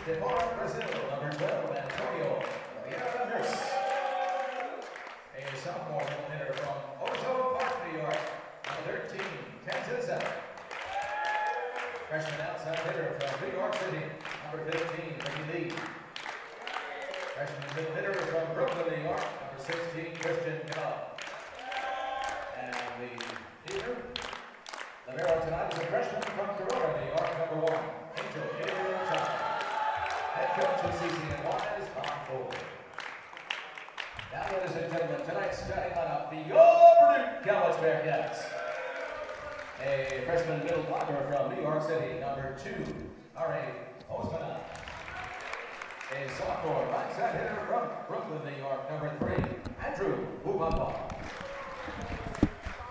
Defeng Brazil, number 12, Antonio Nurse. A sophomore middle hitter from Ozone Park, New York, number 13, Kansas. Freshman outside hitter from New York City, number 15, Ricky Lee. Freshman middle hitter from Brooklyn, New York, number 16, Christian Kellogg. And the leader, libero tonight is a freshman from Corona, New York, number 1, Angel Gabriel Child. Head coach of CCNY is Bob Ford. Now, ladies and gentlemen, tonight's starting lineup, the Baruch College Bearcats. A freshman middle blocker from New York City, number 2, Oommenn. A sophomore right-side hitter from Brooklyn, New York, number 3, Ubanwa.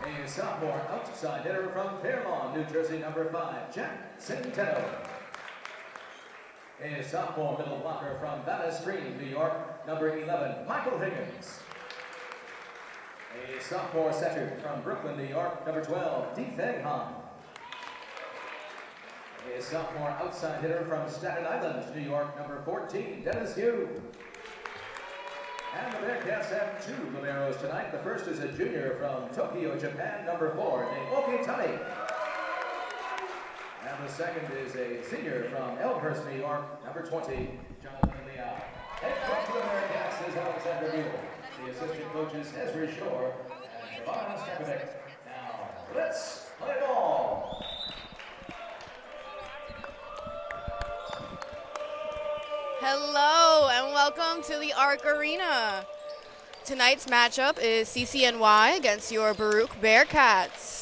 A sophomore outside hitter from Fairlawn, New Jersey, number 5, Centeno. A sophomore middle blocker from Valley Stream, New York, number 11, Higgins. A sophomore setter from Brooklyn, New York, number 12, Defeng Han. A sophomore outside hitter from Staten Island, New York, number 14, Hu. And the Bearcats have 2 liberos tonight. The first is a junior from Tokyo, Japan, number 4, named Okitani. And the second is a senior from Elmhurst, New York, number 20, Jonathan Liao. Head coach of the Bearcats is Alexander Buell. The assistant coaches Ezra Shore and Javon Stakovic. Now, let's play ball. Hello and welcome to the ARC Arena. Tonight's matchup is CCNY against your Baruch Bearcats.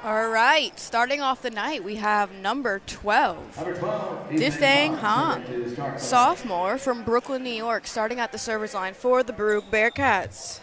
All right, starting off the night, we have number 12, Defeng Han, sophomore from Brooklyn, New York, starting at the service line for the Baruch Bearcats.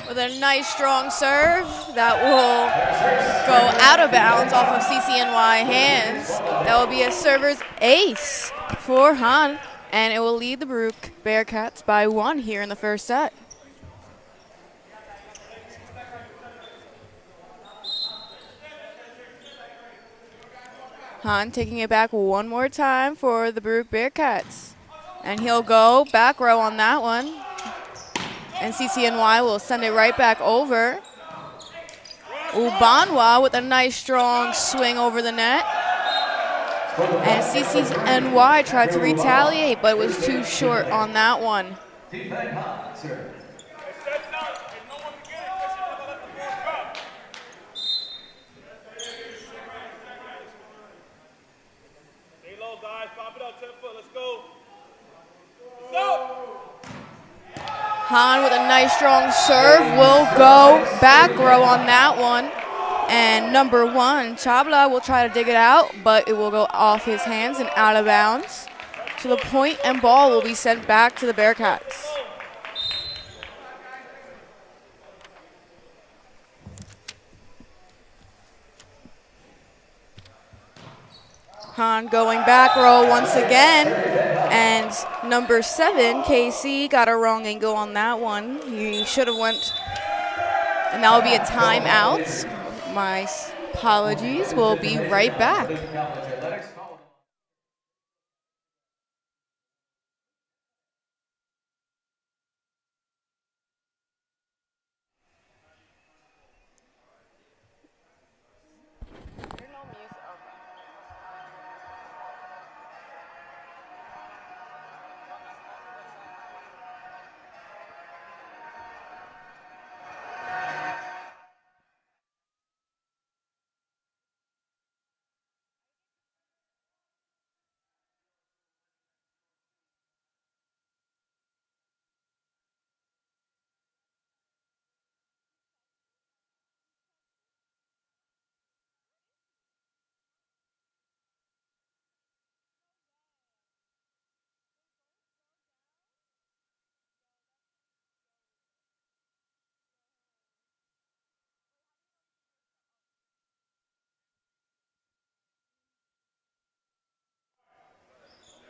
With a nice strong serve that will go out of bounds off of CCNY hands. That will be a server's ace for Han, and it will lead the Baruch Bearcats by 1 here in the first set. Han taking it back one more time for the Baruch Bearcats. And he'll go back row on that one. And CCNY will send it right back over. Ubanwa with a nice strong swing over the net. And CCNY tried to retaliate, but it was too short on that one. Han with a nice strong serve will go back row on that one. And number 1, Chabla will try to dig it out, but it will go off his hands and out of bounds. So the point and ball will be sent back to the Bearcats. Han going back row once again. And number 7, KC, got a wrong angle on that one. He should have went, and that will be a timeout. My apologies. We'll be right back.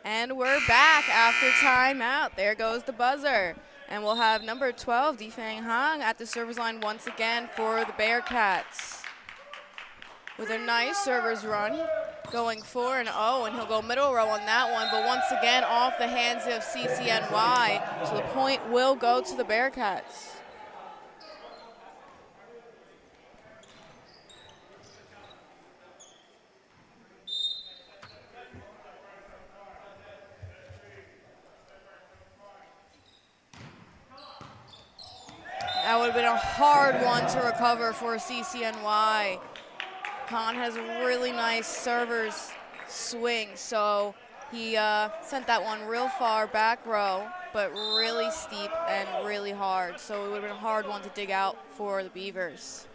And we're back after timeout. There goes the buzzer. And we'll have number 12, Defeng Han, at the service line once again for the Bearcats. With a nice server's run, going 4-0, and he'll go middle row on that one, but once again off the hands of CCNY, so the point will go to the Bearcats. That would have been a hard one to recover for CCNY. Han has a really nice server's swing, so he sent that one real far back row, but really steep and really hard. So it would have been a hard one to dig out for the Beavers.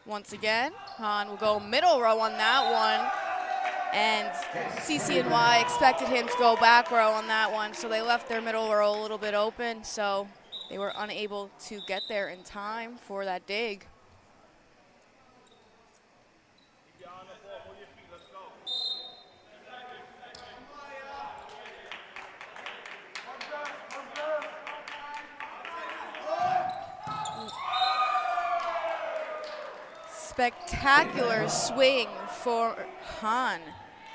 Once again, Han will go middle row on that one. And CCNY expected him to go back row on that one, so they left their middle row a little bit open, so they were unable to get there in time for that dig. Spectacular swing for Han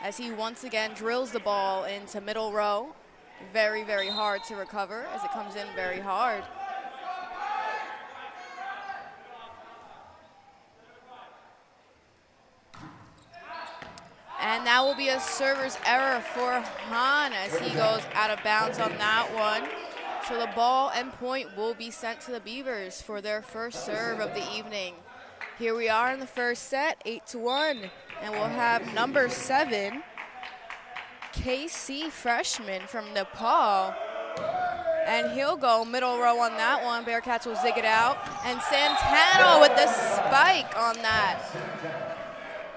as he once again drills the ball into middle row. Very, very hard to recover as it comes in very hard. And that will be a server's error for Han as he goes out of bounds on that one. So the ball and point will be sent to the Beavers for their first serve of the evening. Here we are in the first set, 8-1, and we'll have number 7, KC freshman from Nepal, and he'll go middle row on that one. Bearcats will zig it out, and Centeno with the spike on that.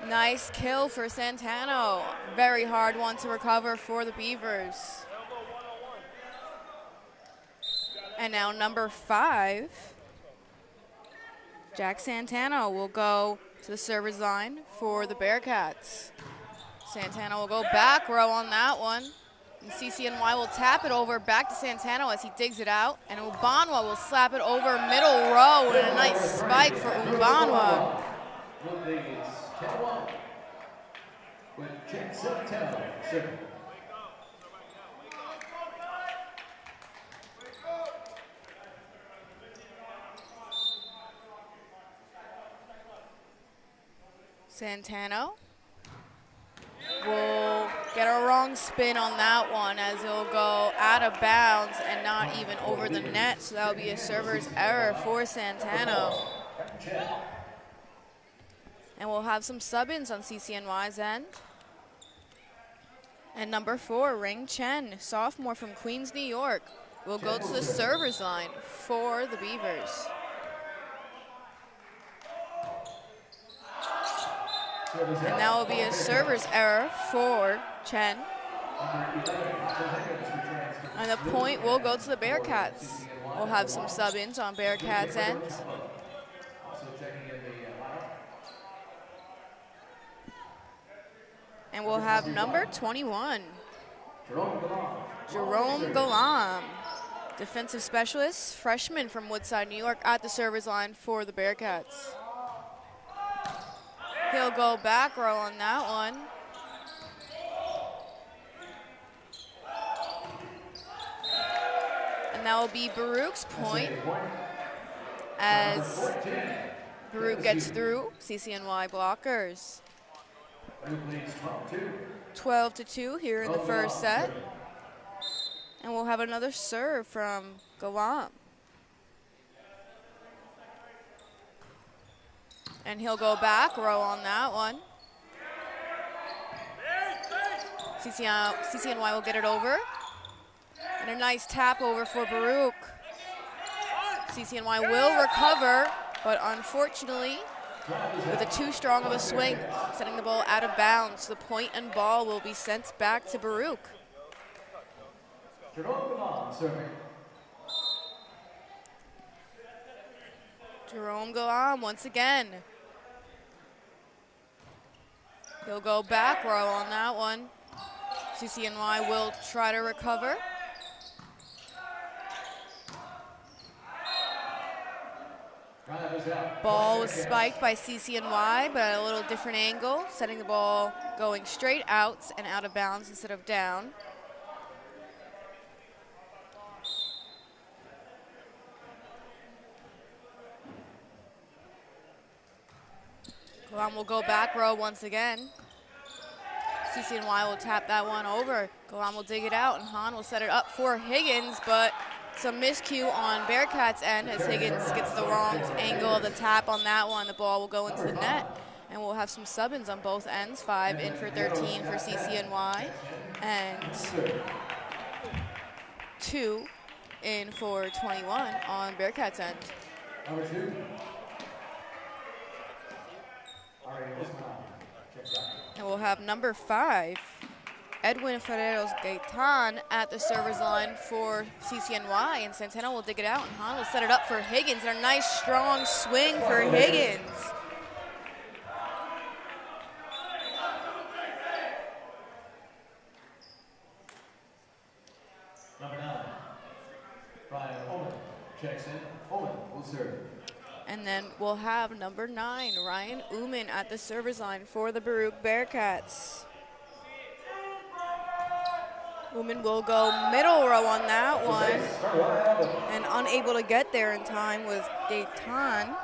Nice kill for Centeno. Very hard one to recover for the Beavers. And now number 5, Jack Centeno will go to the service line for the Bearcats. Centeno will go back row on that one. And CCNY will tap it over back to Centeno as he digs it out. And Ubanwa will slap it over middle row and a nice spike for Ubanwa. With Jack Centeno. Centeno will get a wrong spin on that one as it'll go out of bounds and not even over the net. So that'll be a server's error for Centeno. And we'll have some sub-ins on CCNY's end. And number 4, Ring Chen, sophomore from Queens, New York, will go to the server's line for the Beavers. And that will be a server's error for Chen. And the point will go to the Bearcats. We'll have some sub-ins on Bearcats' end. And we'll have number 21, Jerome Galam, defensive specialist, freshman from Woodside, New York, at the server's line for the Bearcats. He'll go back row on that one. And that will be Baruch's point as Baruch gets through CCNY blockers. 12-2 here in the first set. And we'll have another serve from Galam. And he'll go back row on that one. CCNY will get it over. And a nice tap over for Baruch. CCNY will recover, but unfortunately, with a too strong of a swing, sending the ball out of bounds. The point and ball will be sent back to Baruch. Jerome Galam once again. He'll go back row on that one. CCNY will try to recover. Ball was spiked by CCNY, but at a little different angle, setting the ball going straight out and out of bounds instead of down. Galam will go back row once again. CCNY will tap that one over. Galam will dig it out, and Han will set it up for Higgins, but some miscue on Bearcats' end as Higgins gets the wrong angle of the tap on that one. The ball will go into the net, and we'll have some sub-ins on both ends. 5 in for 13 for CCNY, and 2 in for 21 on Bearcats' end. Number 2. And we'll have number 5, Edwin Ferreros Gaitan, at the server's line for CCNY, and Centeno will dig it out, and Han will set it up for Higgins, and a nice strong swing for Higgins. Number 9, Brian Oommenn checks in. Oommenn will serve. And then we'll have number 9, Ryan Umann, at the server's line for the Baruch Bearcats. Umann will go middle row on that one, and unable to get there in time was Gaitan.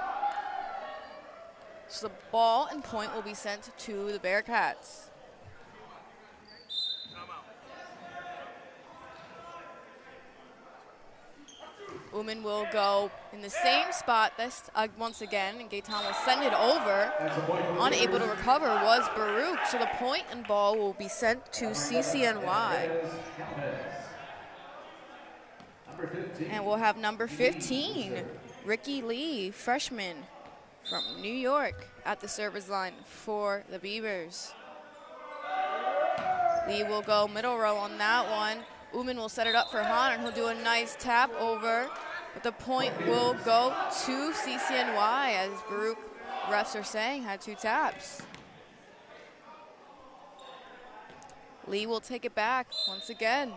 So the ball and point will be sent to the Bearcats. Umann will go in the same spot this once again, and Gaitan will send it over. Unable to recover was Baruch, so the point and ball will be sent to CCNY. And we'll have number 15, Ricky Lee, freshman from New York, at the server's line for the Beavers. Lee will go middle row on that one. Umann will set it up for Han, and he'll do a nice tap over, but the point will go to CCNY, as Baruch refs are saying had 2 taps. Lee will take it back once again.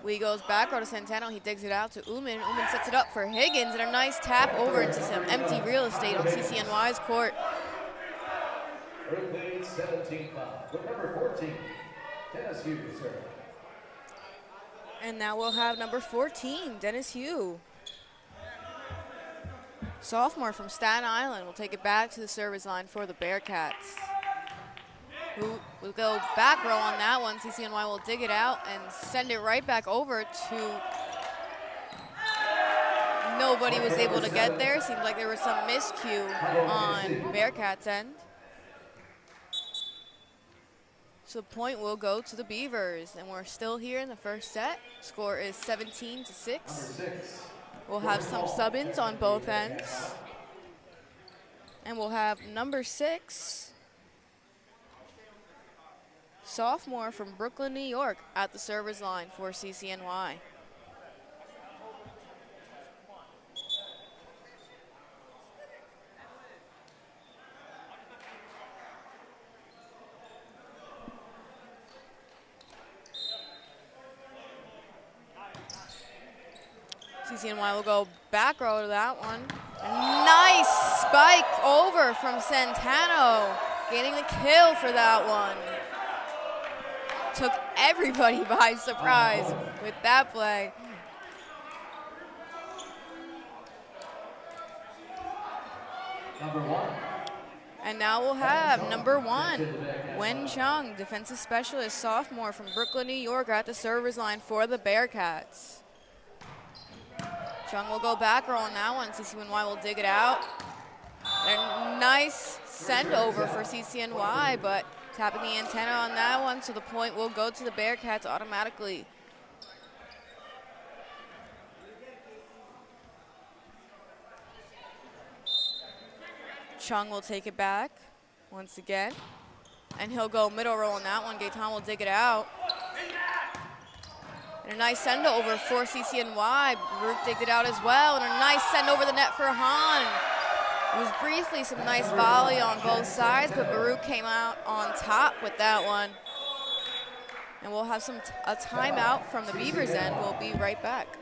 Lee goes back row to Centeno. He digs it out to Umann. Umann sets it up for Higgins, and a nice tap over into some empty real estate on CCNY's court. Baruch leads 17-5 with number 14, Dennis Hu, sir. And now we'll have number 14, Dennis Hu. Sophomore from Staten Island will take it back to the service line for the Bearcats. Who will go back row on that one. CCNY will dig it out and send it right back over to... Nobody was able to get there. Seems like there was some miscue on Bearcats' end. So the point will go to the Beavers, and we're still here in the first set. Score is 17-6. Number 6, We'll have some sub-ins on both ends. And we'll have number 6, sophomore from Brooklyn, New York, at the server's line for CCNY. CCNY will go back row to that one. Nice spike over from Centeno, getting the kill for that one. Took everybody by surprise with that play. Number 1. And now we'll have number 1, Wen Chung, defensive specialist, sophomore from Brooklyn, New York, at the server's line for the Bearcats. Chung will go back row on that one. CCNY will dig it out. A nice send over for CCNY, but tapping the antenna on that one, so the point will go to the Bearcats automatically. Chung will take it back once again, and he'll go middle row on that one. Gaetan will dig it out. And a nice send over for CCNY. Baruch digged it out as well, and a nice send over the net for Han. It was briefly some nice volley on both sides, but Baruch came out on top with that one. And we'll have a timeout from the Beavers end. We'll be right back.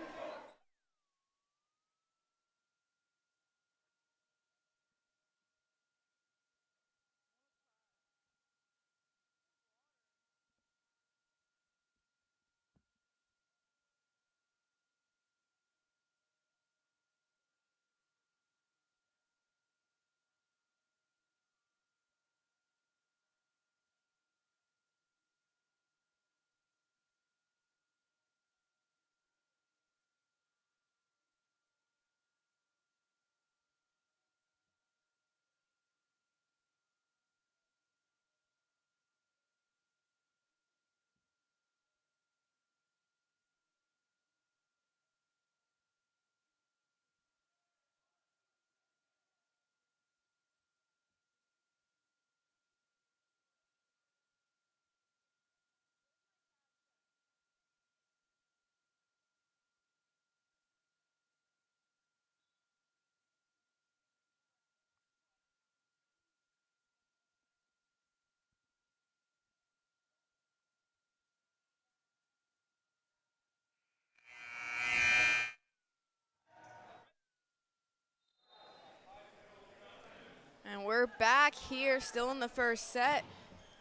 And we're back here, still in the first set.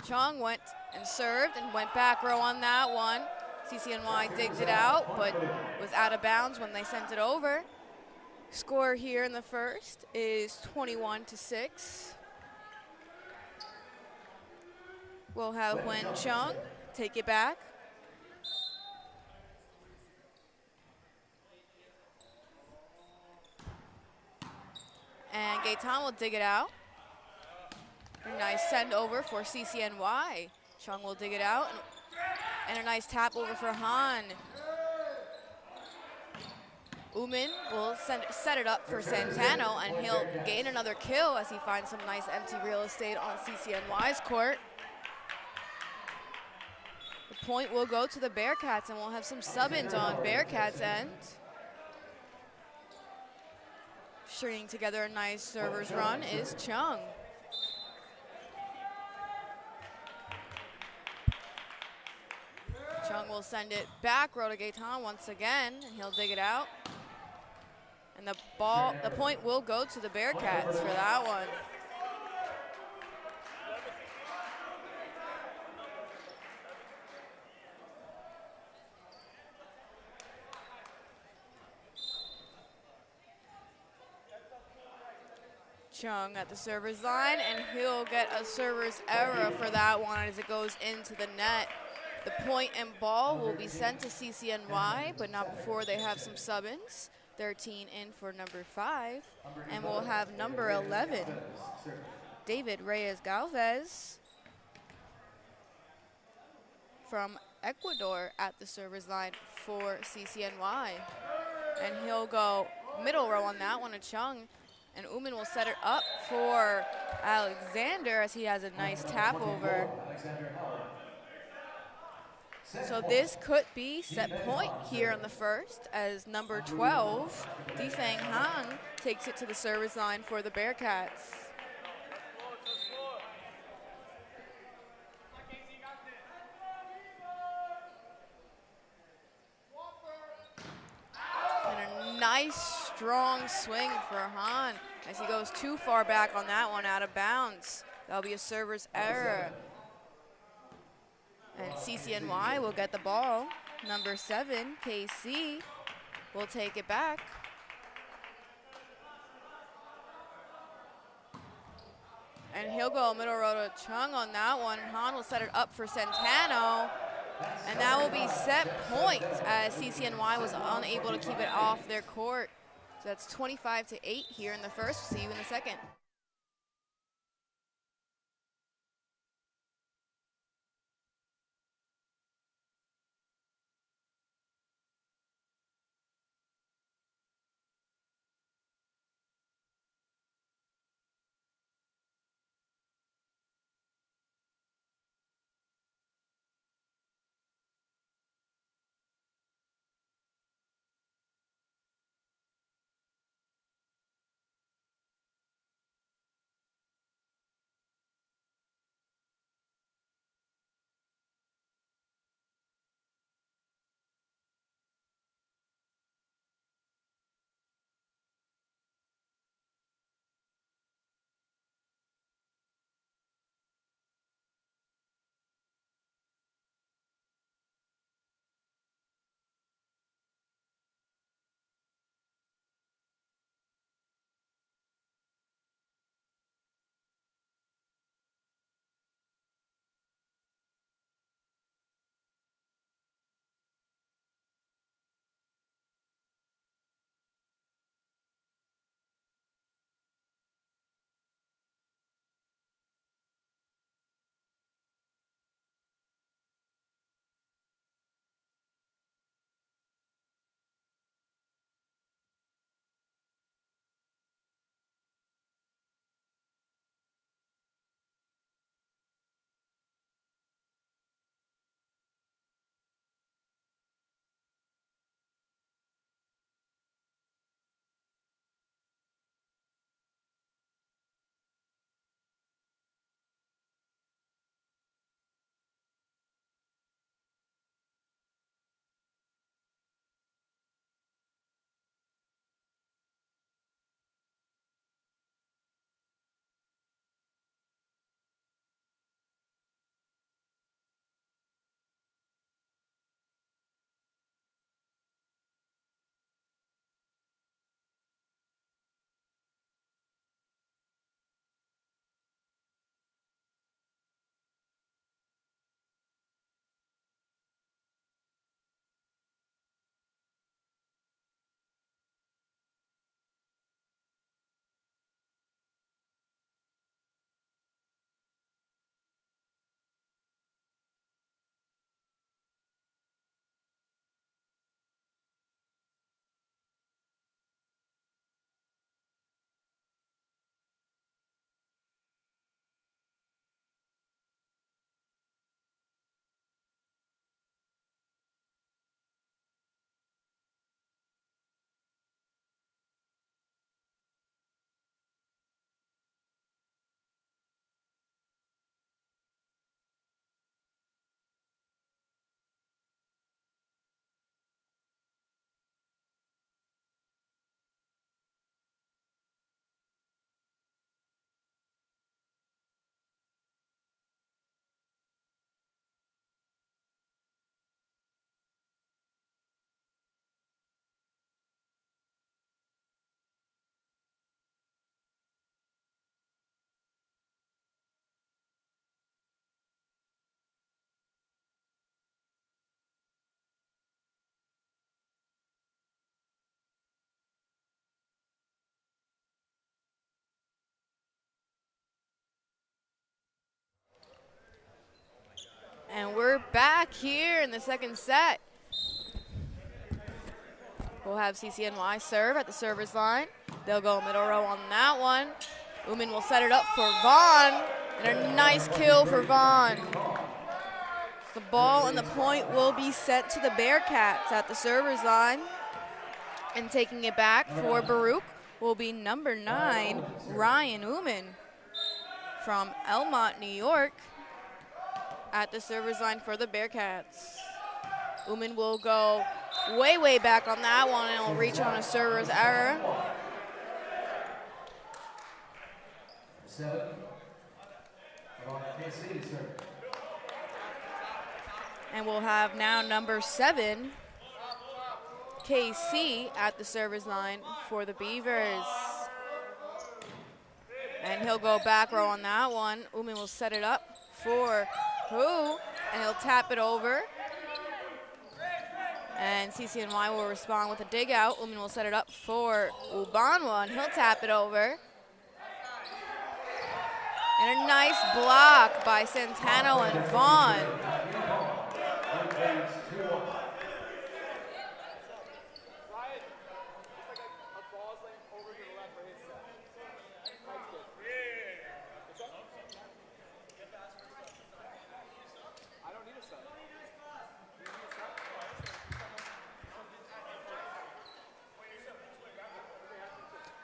Chung went and served and went back row on that one. CCNY digged it out, but was out of bounds when they sent it over. Score here in the first is 21-6. We'll have Wen Chung take it back. And Gaetan will dig it out. A nice send over for CCNY. Chung will dig it out. And a nice tap over for Han. Oommenn will set it up for Centeno, and he'll gain another kill as he finds some nice empty real estate on CCNY's court. The point will go to the Bearcats, and we'll have some sub-ins on Bearcats' end. Stringing together a nice server's run is Chung. Chung will send it back row to Gaetan once again, and he'll dig it out. And the point will go to the Bearcats for that one. Chung at the server's line, and he'll get a server's error for that one as it goes into the net. The point and ball will be sent to CCNY, but not before they have some sub-ins. 13 in for number 5, and we'll have number 11, David Reyes Galvez from Ecuador at the server's line for CCNY. And he'll go middle row on that one to Chung. And Oommenn will set it up for Alexander as he has a nice tap over. So this could be set point here in the first as number 12, Defeng Han, takes it to the service line for the Bearcats. And a nice strong swing for Han as he goes too far back on that one, out of bounds. That'll be a server's error. And CCNY will get the ball. Number 7, KC, will take it back. And he'll go middle row to Chung on that one. Han will set it up for Centeno. And that will be set point as CCNY was unable to keep it off their court. So that's 25-8 here in the first. See you in the second. And we're back here in the second set. We'll have CCNY serve at the server's line. They'll go middle row on that one. Oommenn will set it up for Vaughn, and a nice kill for Vaughn. The ball and the point will be sent to the Bearcats at the server's line. And taking it back for Baruch will be number 9, Ryan Oommenn from Elmont, New York, at the server's line for the Bearcats. Oommenn will go way back on that one, and it'll reach on a server's error. 7. KC, sir. And we'll have now number 7, KC, at the server's line for the Beavers. And he'll go back row on that one. Oommenn will set it up for Hu, and he'll tap it over. And CCNY will respond with a dig out. Oommenn will set it up for Ubanwa, and he'll tap it over. And a nice block by Centeno and Vaughn.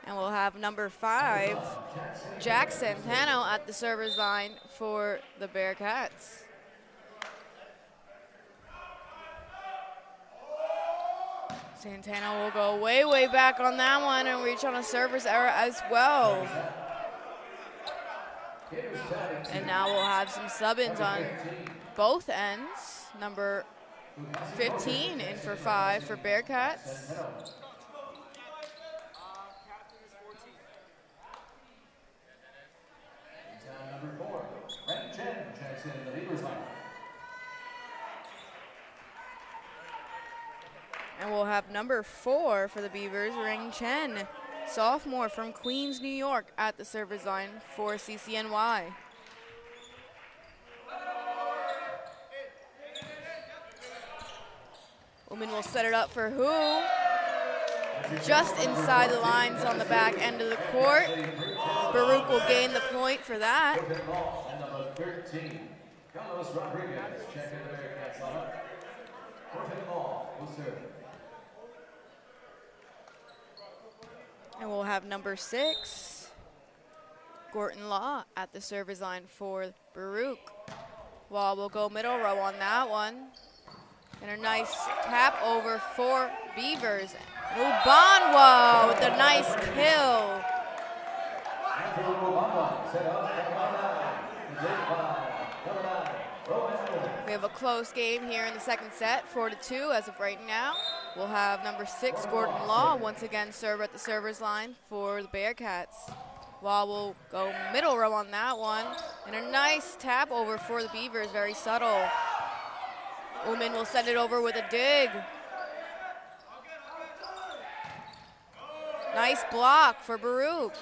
And we'll have number 5, Jack Centeno, at the server's line for the Bearcats. Centeno will go way back on that one and reach on a server's error as well. And now we'll have some sub-ins on both ends. Number 15 in for 5 for Bearcats. Number 4, Frank Chen checks in the Beavers line. And we'll have number 4 for the Beavers, Ring Chen, sophomore from Queens, New York, at the server's line for CCNY. Oommenn will set it up for Hu, just inside the lines on the back end of the court. Baruch will gain the point for that. And number 13, Carlos Rodriguez checking the Bearcats lineup. Will serve. And we'll have number 6, Gorton Law, at the server's line for Baruch. While we'll go middle row on that one. And a nice tap over for Beavers. Ubanwa with a nice kill. We have a close game here in the second set, 4-2 as of right now. We'll have number 6, Gordon Law, once again serve at the server's line for the Bearcats. While we'll go middle row on that one. And a nice tap over for the Beavers, very subtle. Oommenn will send it over with a dig. Nice block for Baruch.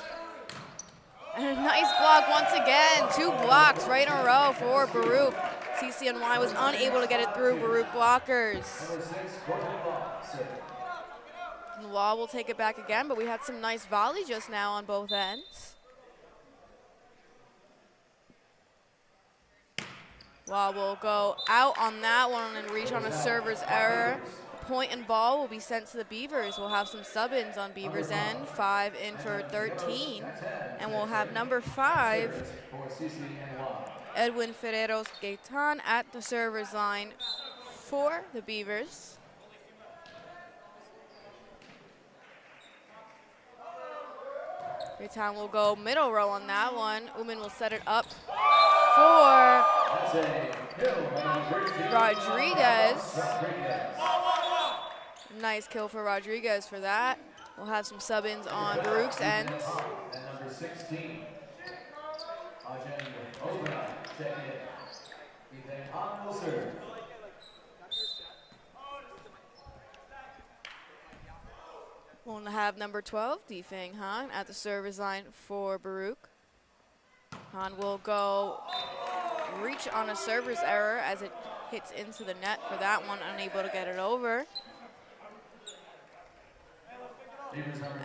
And a nice block once again. 2 blocks right in a row for Baruch. CCNY was unable to get it through Baruch blockers. And Law will take it back again, but we had some nice volley just now on both ends. Law will go out on that one and reach on a server's error. Point and ball will be sent to the Beavers. We'll have some sub-ins on Beavers' end, 5 in for 13. And we'll have number 5, Edwin Ferreros Gaitan, at the server's line for the Beavers. Gaitan will go middle row on that one. Oommenn will set it up for Rodriguez. Nice kill for Rodriguez for that. We'll have some sub-ins on Baruch's end. And number 16, Oommenn, check in. Defeng Han will serve. We'll have number 12, Defeng Han, at the server's line for Baruch. Han will go reach on a server's error as it hits into the net for that one, unable to get it over.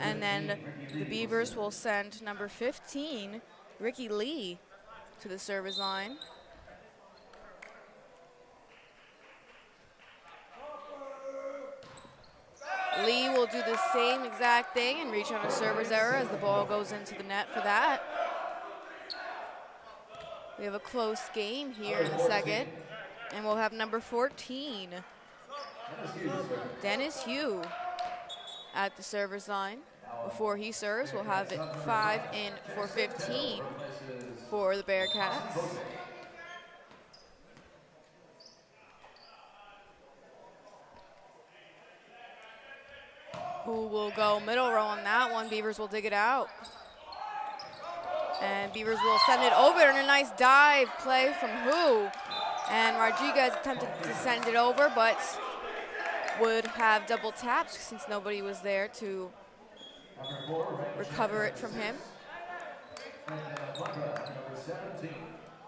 And then the Beavers will send number 15, Ricky Lee, to the service line. Lee will do the same exact thing and reach on a server's error as the ball goes into the net for that. We have a close game here in the second, and we'll have number 14, Dennis Hu, at the server's line. Before he serves, we'll have it 5 in for 15 for the Bearcats. Who will go middle row on that one? Beavers will dig it out. And Beavers will send it over, and a nice dive play from Hu. And Rodriguez attempted to send it over, but would have double taps since nobody was there to recover it from him.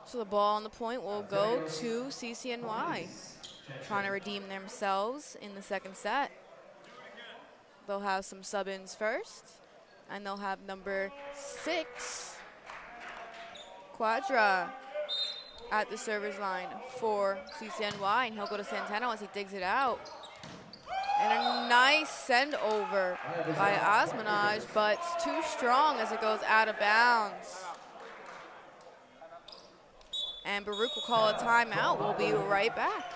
So the ball on the point will go to CCNY, trying to redeem themselves in the second set. They'll have some sub-ins first, and they'll have number 6, Quadra, at the service line for CCNY, and he'll go to Centeno as he digs it out. And a nice send over by Osmanaj, but it's too strong as it goes out of bounds. And Baruch will call a timeout. We'll be right back.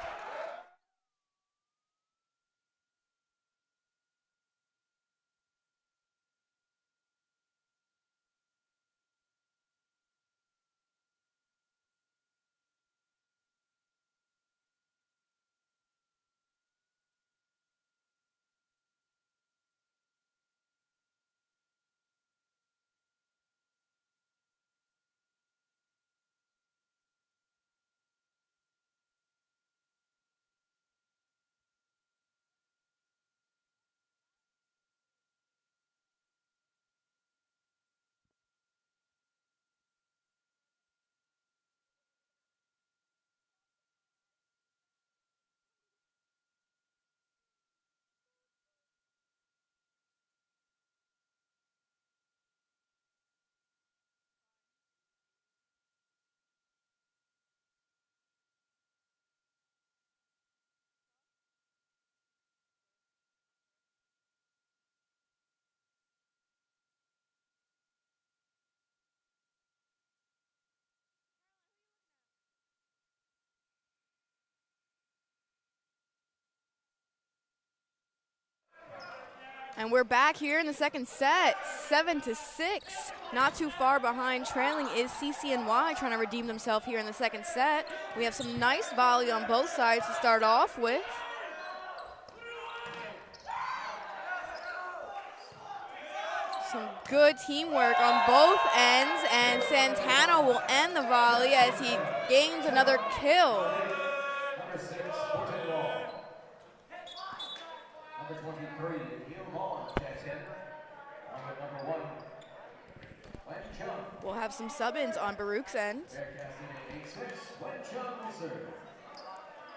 And we're back here in the second set, 7-6. Not too far behind. Trailing is CCNY, trying to redeem themselves here in the second set. We have some nice volley on both sides to start off with. Some good teamwork on both ends, and Centeno will end the volley as he gains another kill. Number 6, Number 23, checks in. Number 1, We'll have some sub-ins on Baruch's end.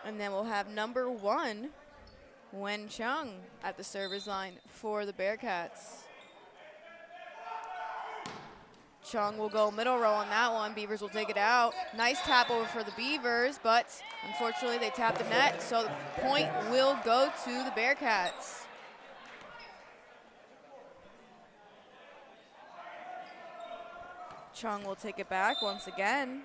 And then we'll have number 1, Wen Chung, at the service line for the Bearcats. Chung will go middle row on that one. Beavers will take it out. Nice tap over for the Beavers, but unfortunately they tapped the net, so the point will go to the Bearcats. Chung will take it back once again.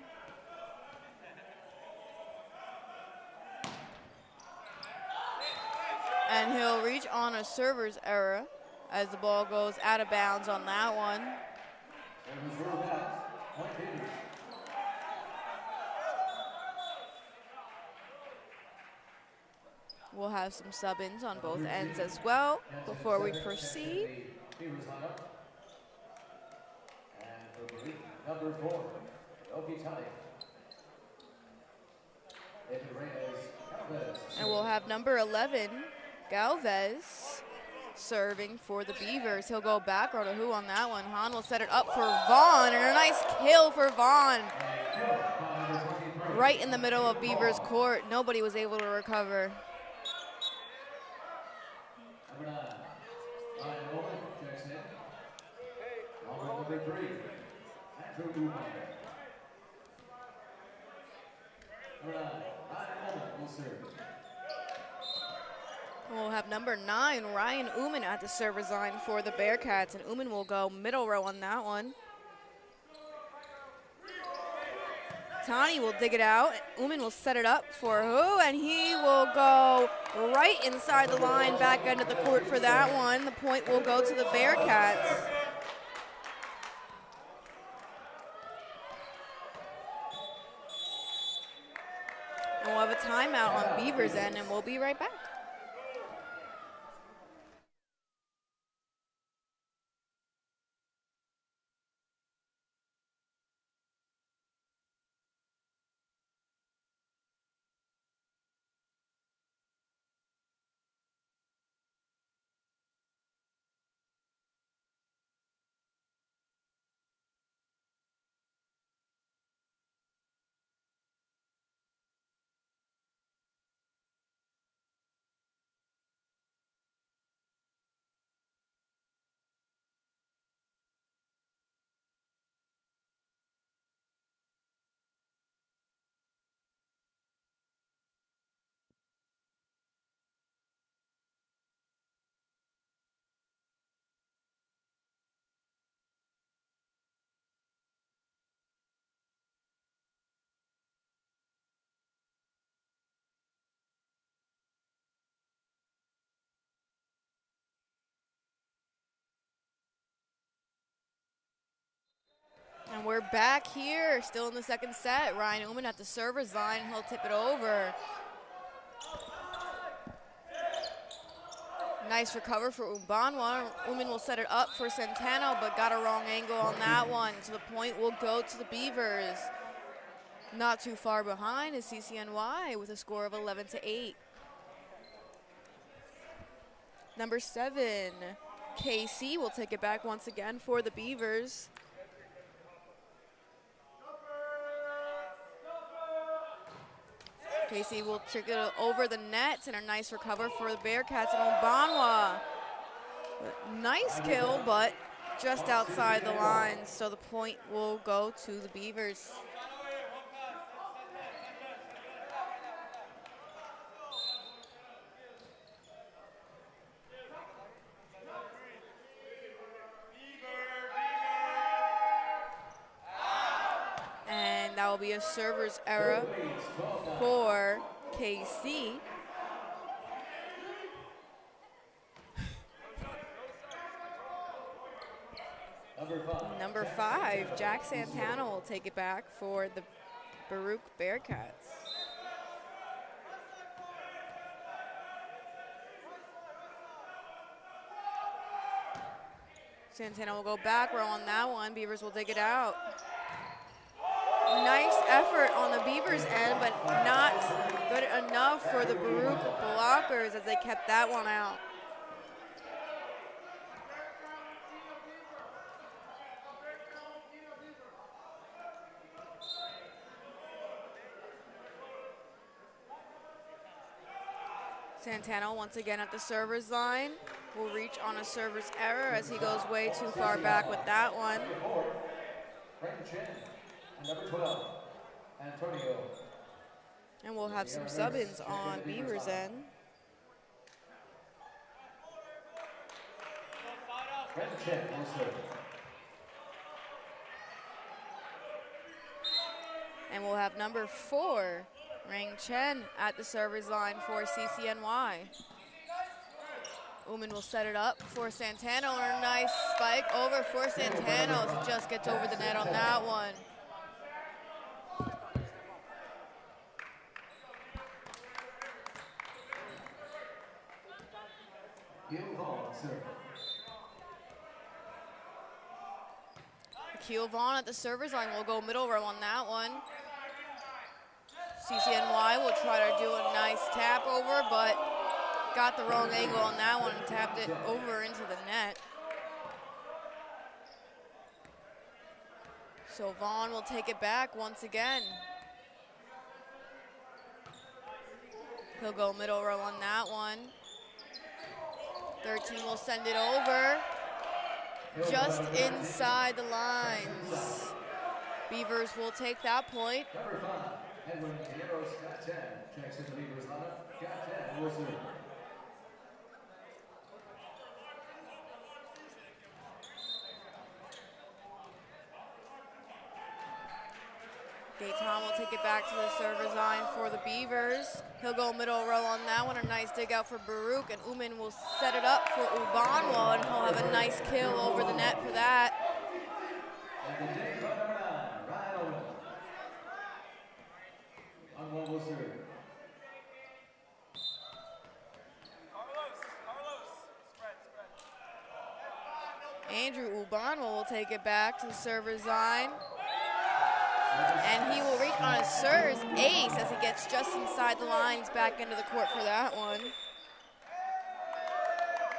And he'll reach on a server's error as the ball goes out of bounds on that one. We'll have some sub-ins on both ends as well before we proceed. Number 4, and we'll have number 11, Galvez, serving for the Beavers. He'll go back row to Hu on that one. Han will set it up for Vaughn, and a nice kill for Vaughn. Right in the middle of Beavers court. Nobody was able to recover. number 3, Andrew Ubanwa. Number 9, Oommenn will serve. We'll have number 9, Ryan Oommenn at the service line for the Bearcats, and Oommenn will go middle row on that one. Tani will dig it out. Oommenn will set it up for Hu, and he will go right inside the line, back end of the court for that one. The point will go to the Bearcats. And we'll have a timeout on Beavers' end, and we'll be right back. And we're back here, still in the second set. Ryan Oommenn at the server's line. He'll tip it over. Nice recover for Ubanwa. Oommenn will set it up for Centeno, but got a wrong angle on that one. So the point will go to the Beavers. Not too far behind is CCNY with a score of 11-8. Number 7, KC will take it back once again for the Beavers. Casey will trick it over the nets, and a nice recover for the Bearcats and Ubanwa. Nice kill, but just outside the line, so the point will go to the Beavers. And that will be a server's error for KC. Number 5, Jack Centeno will take it back for the Baruch Bearcats. Centeno will go back row on that one. Beavers will dig it out. Nice effort on the Beavers' end, but not good enough for the Baruch blockers as they kept that one out. Centeno once again at the server's line. Will reach on a server's error as he goes way too far back with that one. Number 12, Antonio. And we'll have some sub-ins on Beavers' end. And we'll have number 4, Rang Chen at the server's line for CCNY. Oommenn will set it up for Centeno, and a nice spike over for Centeno as he just gets over the net on that one. Akil Vaughn at the server's line will go middle row on that one. CCNY will try to do a nice tap over, but got the wrong angle on that one and tapped it over into the net. So Vaughn will take it back once again. He'll go middle row on that one. 13 will send it over. just inside the lines. Beavers will take that point. Number 5, Edwin Guerrero's got 10. Checks into Beavers lineup. Got 10. Will serve. Gaetan will take it back to the server's line for the Beavers. He'll go middle row on that one. A nice dig out for Baruch, and Oommenn will set it up for Ubanwa, and he'll have a nice kill over the net for that. And the dig by number 9, Ryan Oommenn. Ubanwa will serve. Andrew Ubanwa will take it back to the server's line. And he will reach on a serve's ace as he gets just inside the lines back into the court for that one.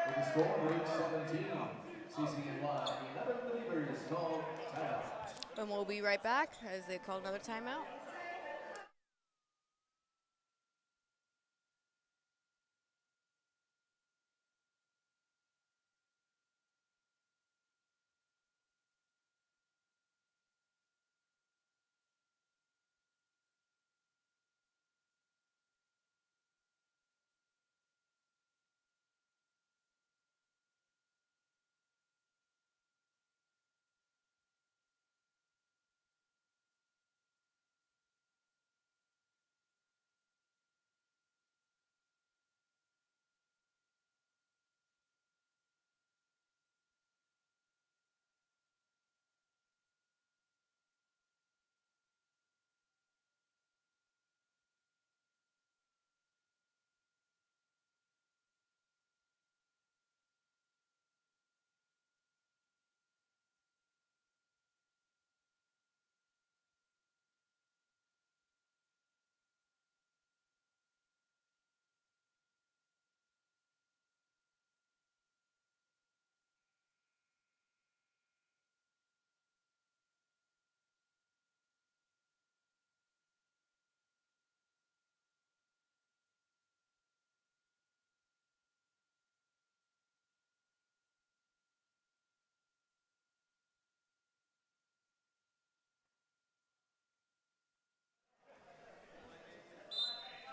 With the score, Baruch 17, CCNY 11. The Beavers call timeout. And we'll be right back as they call another timeout.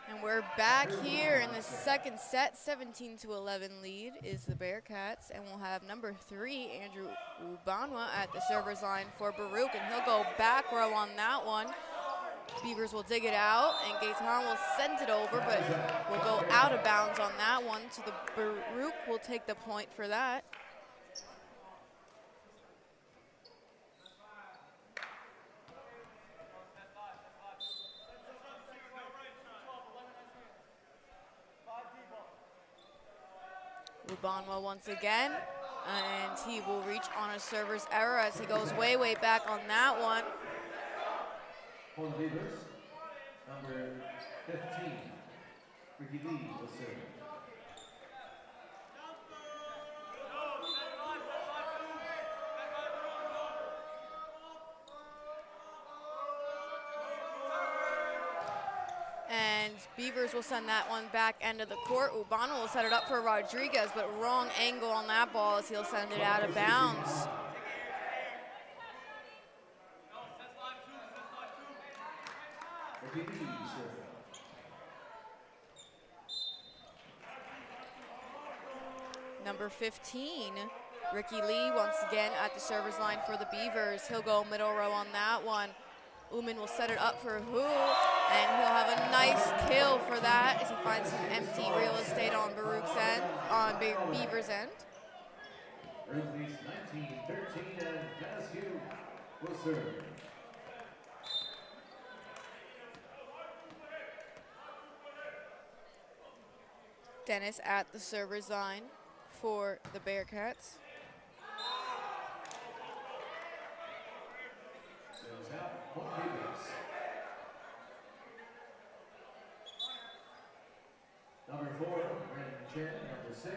And we're back here in the second set. 17-11 lead is the Bearcats, and we'll have number 3, Andrew Ubanwa, at the server's line for Baruch, and he'll go back row on that one. Beavers will dig it out, and Gaetan will send it over, but will go out of bounds on that one, so the Baruch will take the point for that. Ubanwa once again, and he will reach on a server's error as he goes way, way back on that one. For the Beavers, number 15, Ricky Lee will serve. And Beavers will send that one back end of the court. Ubanwa will set it up for Rodriguez, but wrong angle on that ball as he'll send it out of bounds. Number 15, Ricky Lee, once again at the server's line for the Beavers. He'll go middle row on that one. Oommenn will set it up for Hu, and he'll have a nice kill for that as he finds some empty real estate on Baruch's end, on Beaver's end. Release 19-13, and Dennis Hu will serve. Dennis at the server's line for the Bearcats. Serves out for Higgins. Number 4, Brandon Chen. Number 6,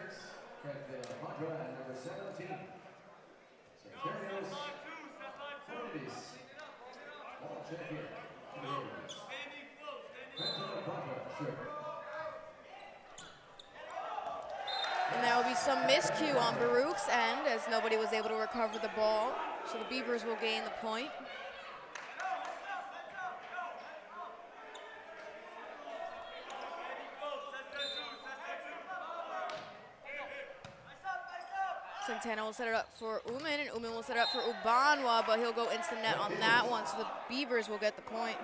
Craig Contra, and number 17, Centeno's Higgins. Ball check here to the Higgins. Craig Contra, serve. And that will be some miscue on Baruch's end as nobody was able to recover the ball. So the Beavers will gain the point. Centeno will set it up for Oommenn, and Oommenn will set it up for Ubanwa, but he'll go into the net on that one, so the Beavers will get the point.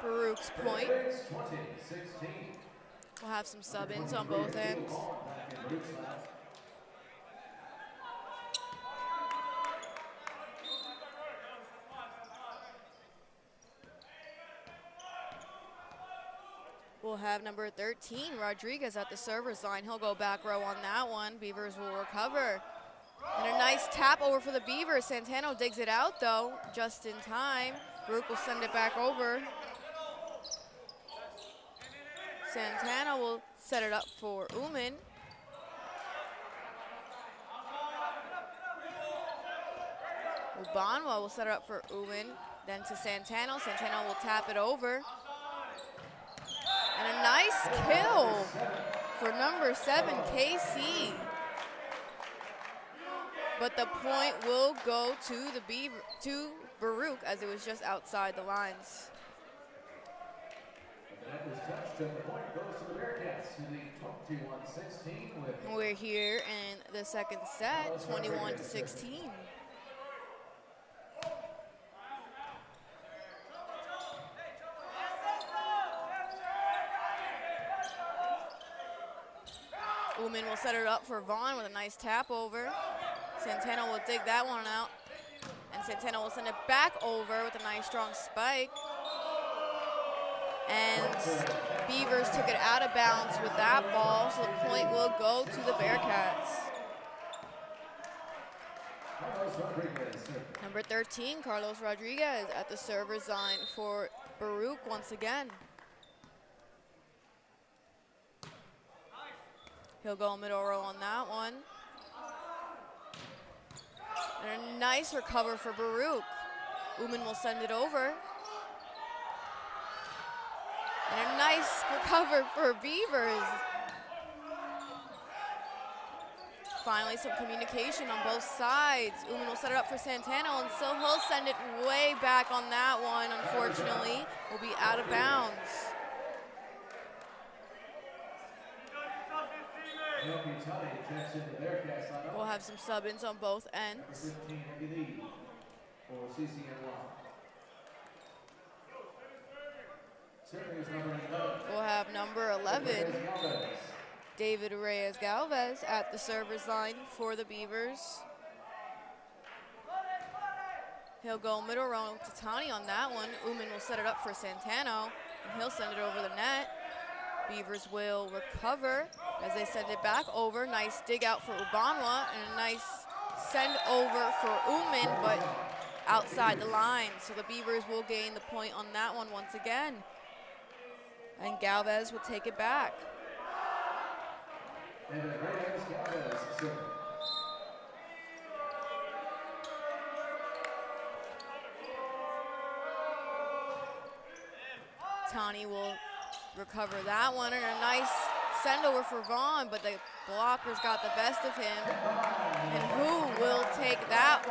Baruch's point. We'll have some sub-ins on both ends. We'll have number 13, Rodriguez, at the server's line. He'll go back row on that one. Beavers will recover. And a nice tap over for the Beavers. Centeno digs it out, though, just in time. Baruch will send it back over. Centeno will set it up for Oommenn. Ubanwa will set it up for Oommenn. Then to Centeno. Centeno will tap it over. And a nice kill for number 7, KC. But the point will go to Baruch as it was just outside the lines. That was touched, and the point goes to the Bearcats to the 21-16 with. We're here in the second set, 21-16. Oommenn will set it up for Vaughn with a nice tap over. Centeno will dig that one out. And Centeno will send it back over with a nice strong spike. And Beavers took it out of bounds with that ball, so the point will go to the Bearcats. Number 13, Carlos Rodriguez, at the server's line for Baruch once again. He'll go middle row on that one. And a nice recover for Baruch. Oommenn will send it over. And a nice recover for Beavers. Finally, some communication on both sides. Oommenn will set it up for Centeno, and so he'll send it way back on that one. Unfortunately, will be out of bounds. We'll have some sub-ins on both ends. We'll have number 11, David Reyes Galvez, at the server's line for the Beavers. He'll go middle row to Tani on that one. Oommenn will set it up for Centeno, and he'll send it over the net. Beavers will recover as they send it back over. Nice dig out for Ubanwa, and a nice send over for Oommenn, but outside the line. So the Beavers will gain the point on that one once again. And Galvez will take it back. Tani will recover that one, and a nice send over for Vaughn, but the blockers got the best of him. And Hu will take that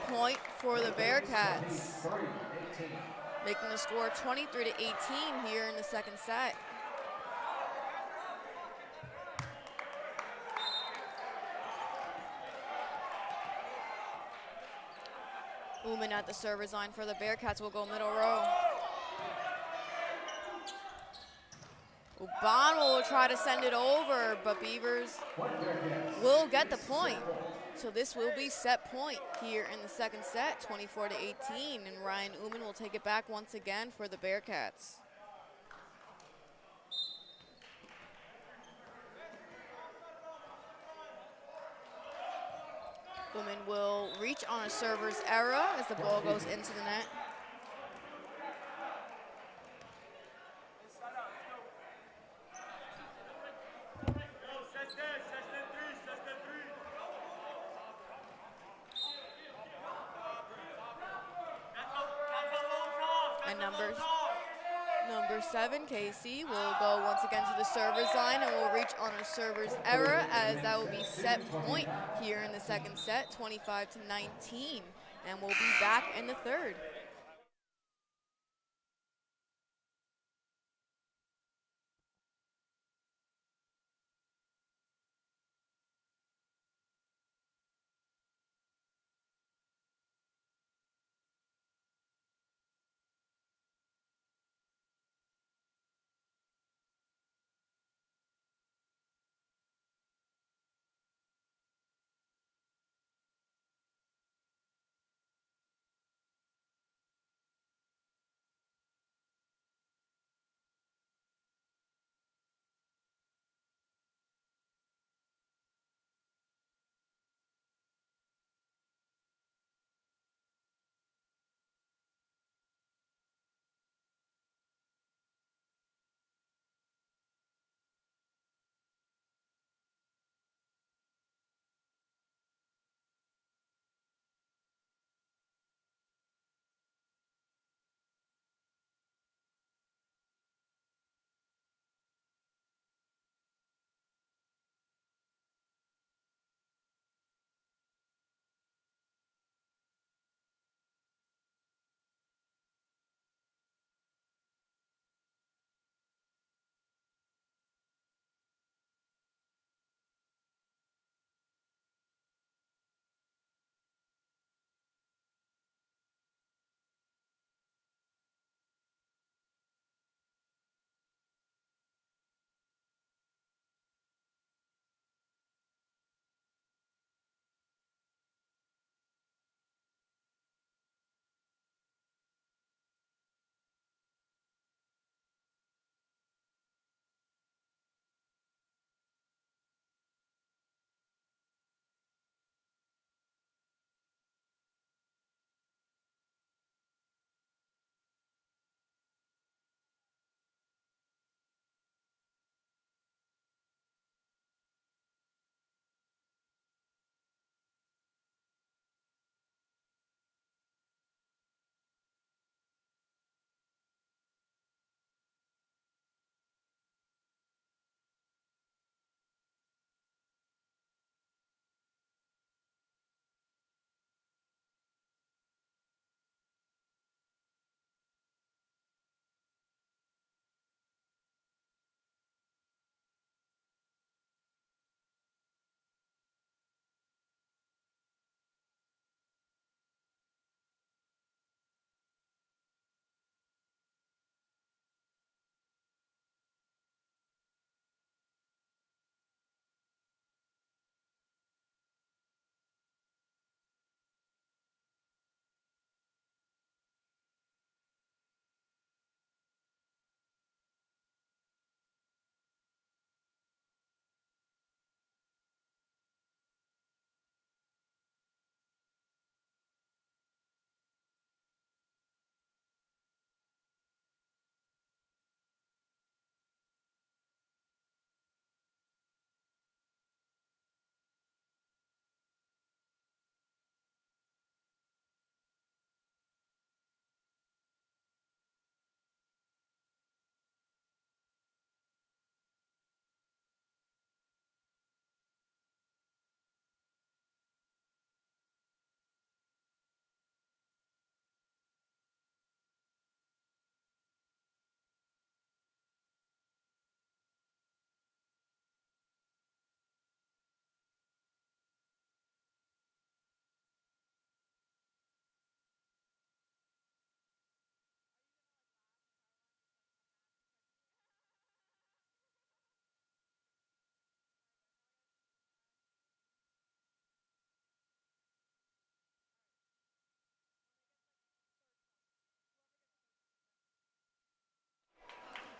point for the Bearcats, making the score 23-18 here in the second set. Oommenn at the server's line for the Bearcats will go middle row. Ubanwa will try to send it over, but Beavers will get the point. So this will be set point here in the second set, 24-18, and Ryan Oommenn will take it back once again for the Bearcats. Oommenn will reach on a server's error as the ball goes into the net. And number 7, Casey, will go once again to the server's line and will reach on a server's error, as that will be set point here in the second set, 25-19. And we'll be back in the third.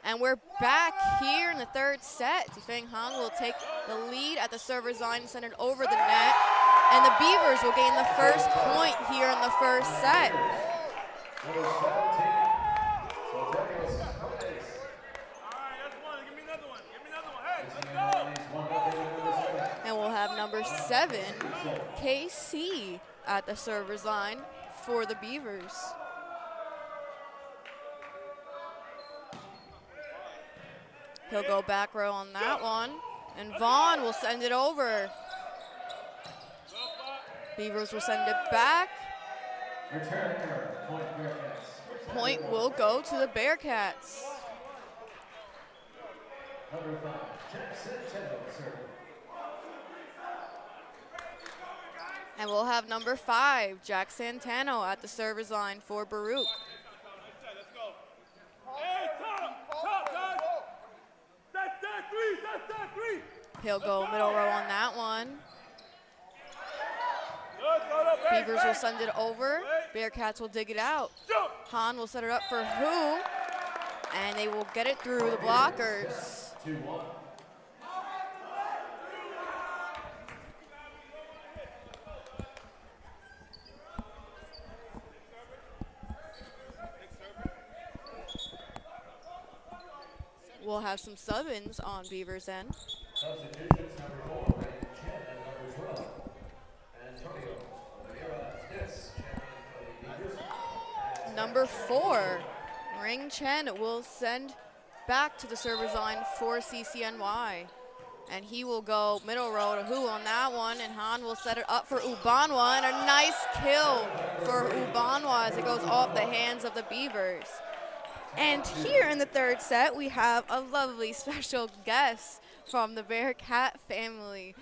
And we're back here in the third set. Defeng Han will take the lead at the server's line and send it over the net. And the Beavers will gain the first point here in the first set. And we'll have number 7, KC, at the server's line for the Beavers. He'll go back row on that one. And Vaughn will send it over. Beavers will send it back. Return error, point Bearcats. Point will go to the Bearcats. Number 5, Centeno serving. And we'll have number 5, Jack Centeno, at the service line for Baruch. He'll go middle row on that one. Beavers will send it over. Bearcats will dig it out. Han will set it up for Hu, and they will get it through the blockers. 2-1. We'll have some sub-ins on Beavers' end. Substitutions, number 4, Ray Chen, and number 12, Antonio Oliveira. This champion for the Beavers. Number 4, Ring Chen will send back to the server's line for CCNY. And he will go middle row to Hu on that one, and Han will set it up for Ubanwa, and a nice kill for Ubanwa as it goes off the hands of the Beavers. And here in the third set, we have a lovely special guest from the Bearcat family.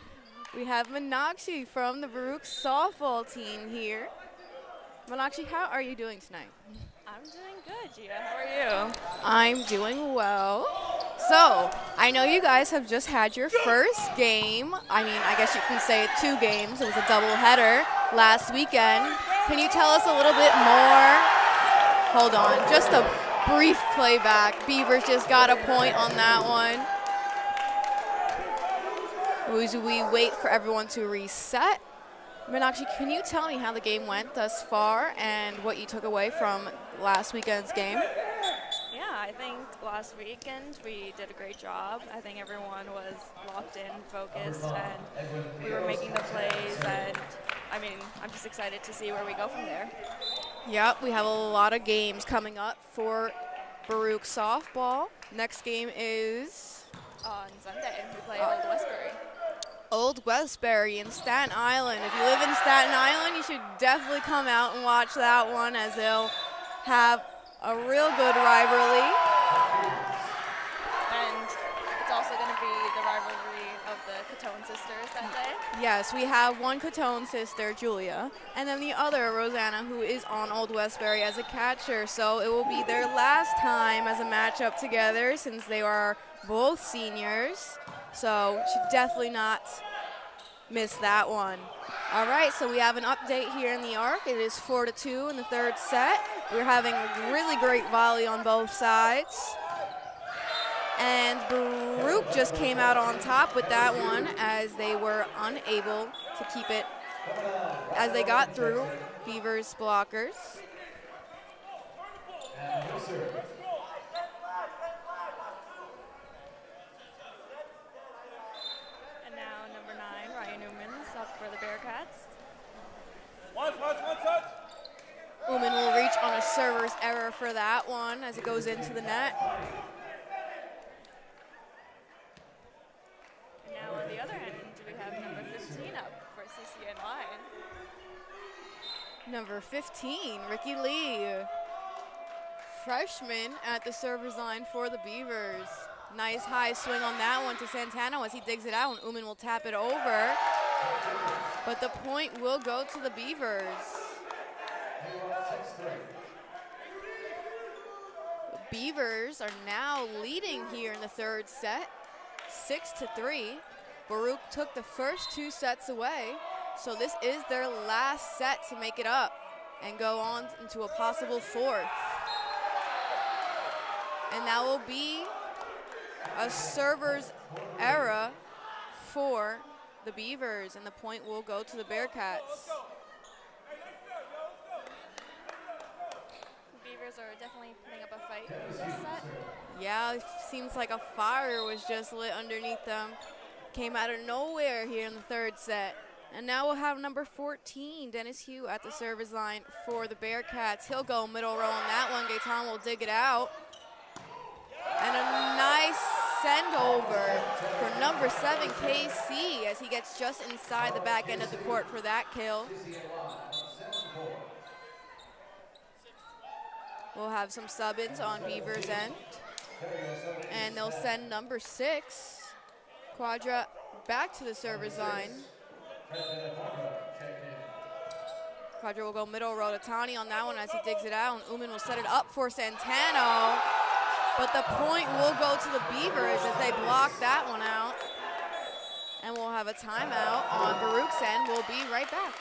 We have Meenakshi from the Baruch softball team here. Meenakshi, how are you doing tonight? I'm doing good, Gia. How are you? I'm doing well. So, I know you guys have just had your first game. I mean, I guess you can say 2 games. It was a doubleheader last weekend. Can you tell us a little bit more? Hold on, just a brief playback. Beavers just got a point on that one. As we wait for everyone to reset. Meenakshi, can you tell me how the game went thus far and what you took away from last weekend's game? Yeah, I think last weekend we did a great job. I think everyone was locked in, focused, and we were making the plays. And I mean, I'm just excited to see where we go from there. Yep, we have a lot of games coming up for Baruch softball. Next game is On Sunday, we play Old Westbury. Old Westbury in Staten Island. If you live in Staten Island, you should definitely come out and watch that one, as they'll have a real good rivalry. And it's also going to be the rivalry of the Catone sisters that day. Yes, we have one Catone sister, Julia, and then the other, Rosanna, who is on Old Westbury as a catcher. So it will be their last time as a matchup together since they are both seniors. So should definitely not miss that one. All right, so we have an update here in the arc. It is 4-2 in the third set. We're having a really great volley on both sides. And Baruch just came out on top with that one as they were unable to keep it as they got through Beavers blockers. And now number 9, Ryan Oommenn, is up for the Bearcats. One touch. Oommenn will reach on a server's error for that one as it goes into the net. And now on the other end, we have number 15 up for CCNY. Number 15, Ricky Lee. Freshman at the server's line for the Beavers. Nice high swing on that one to Centeno as he digs it out, and Oommenn will tap it over. But the point will go to the Beavers. The Beavers are now leading here in the third set, 6-3. Baruch took the first 2 sets away, so this is their last set to make it up and go on into a possible 4th. And that will be a server's error for the Beavers, and the point will go to the Bearcats. The Beavers are definitely putting up a fight in this set. Yeah, it seems like a fire was just lit underneath them. Came out of nowhere here in the third set. And now we'll have number 14, Dennis Hu, at the service line for the Bearcats. He'll go middle row on that one. Gaetan will dig it out. And a nice send turnover for number 7, KC, as he gets just inside the back end of the court for that kill. We'll have some sub-ins on Beavers' end. And they'll send number 6, Quadra, back to the server's line. Quadra will go middle row to Tani on that one as he digs it out, and Oommenn will set it up for Centeno. But the point will go to the Beavers as they block that one out. And we'll have a timeout on Baruch's end. We'll be right back.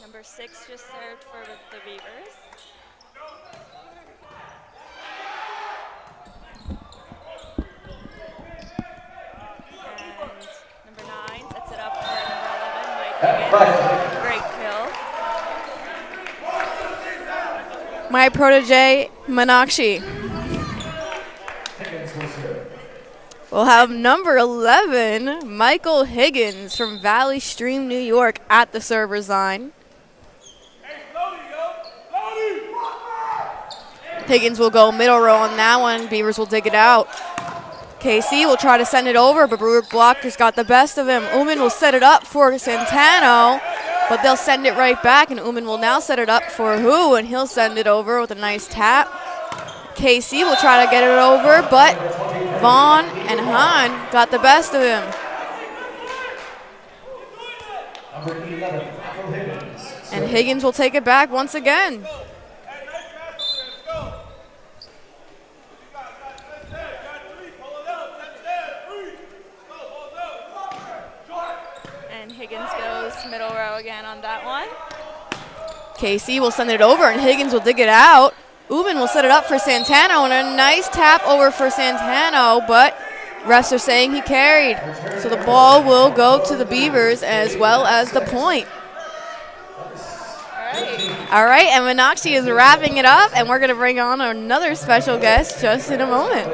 Number 6 just served for the Beavers. And number 9 sets it up for number 11, Mike Higgins. Great kill. My protege, Meenakshi. We'll have number 11, Michael Higgins from Valley Stream, New York, at the server's line. Higgins will go middle row on that one. Beavers will dig it out. KC will try to send it over, but Baruch blockers got the best of him. Oommenn will set it up for Centeno, but they'll send it right back, and Oommenn will now set it up for Hu, and he'll send it over with a nice tap. KC will try to get it over, but Vaughn and Han got the best of him. And Higgins will take it back once again. And Higgins goes middle row again on that one. KC will send it over, and Higgins will dig it out. Ubanwa will set it up for Centeno, and a nice tap over for Centeno, but refs are saying he carried. So the ball will go to the Beavers as well as the point. All right, and Meenakshi is wrapping it up, and we're going to bring on another special guest just in a moment.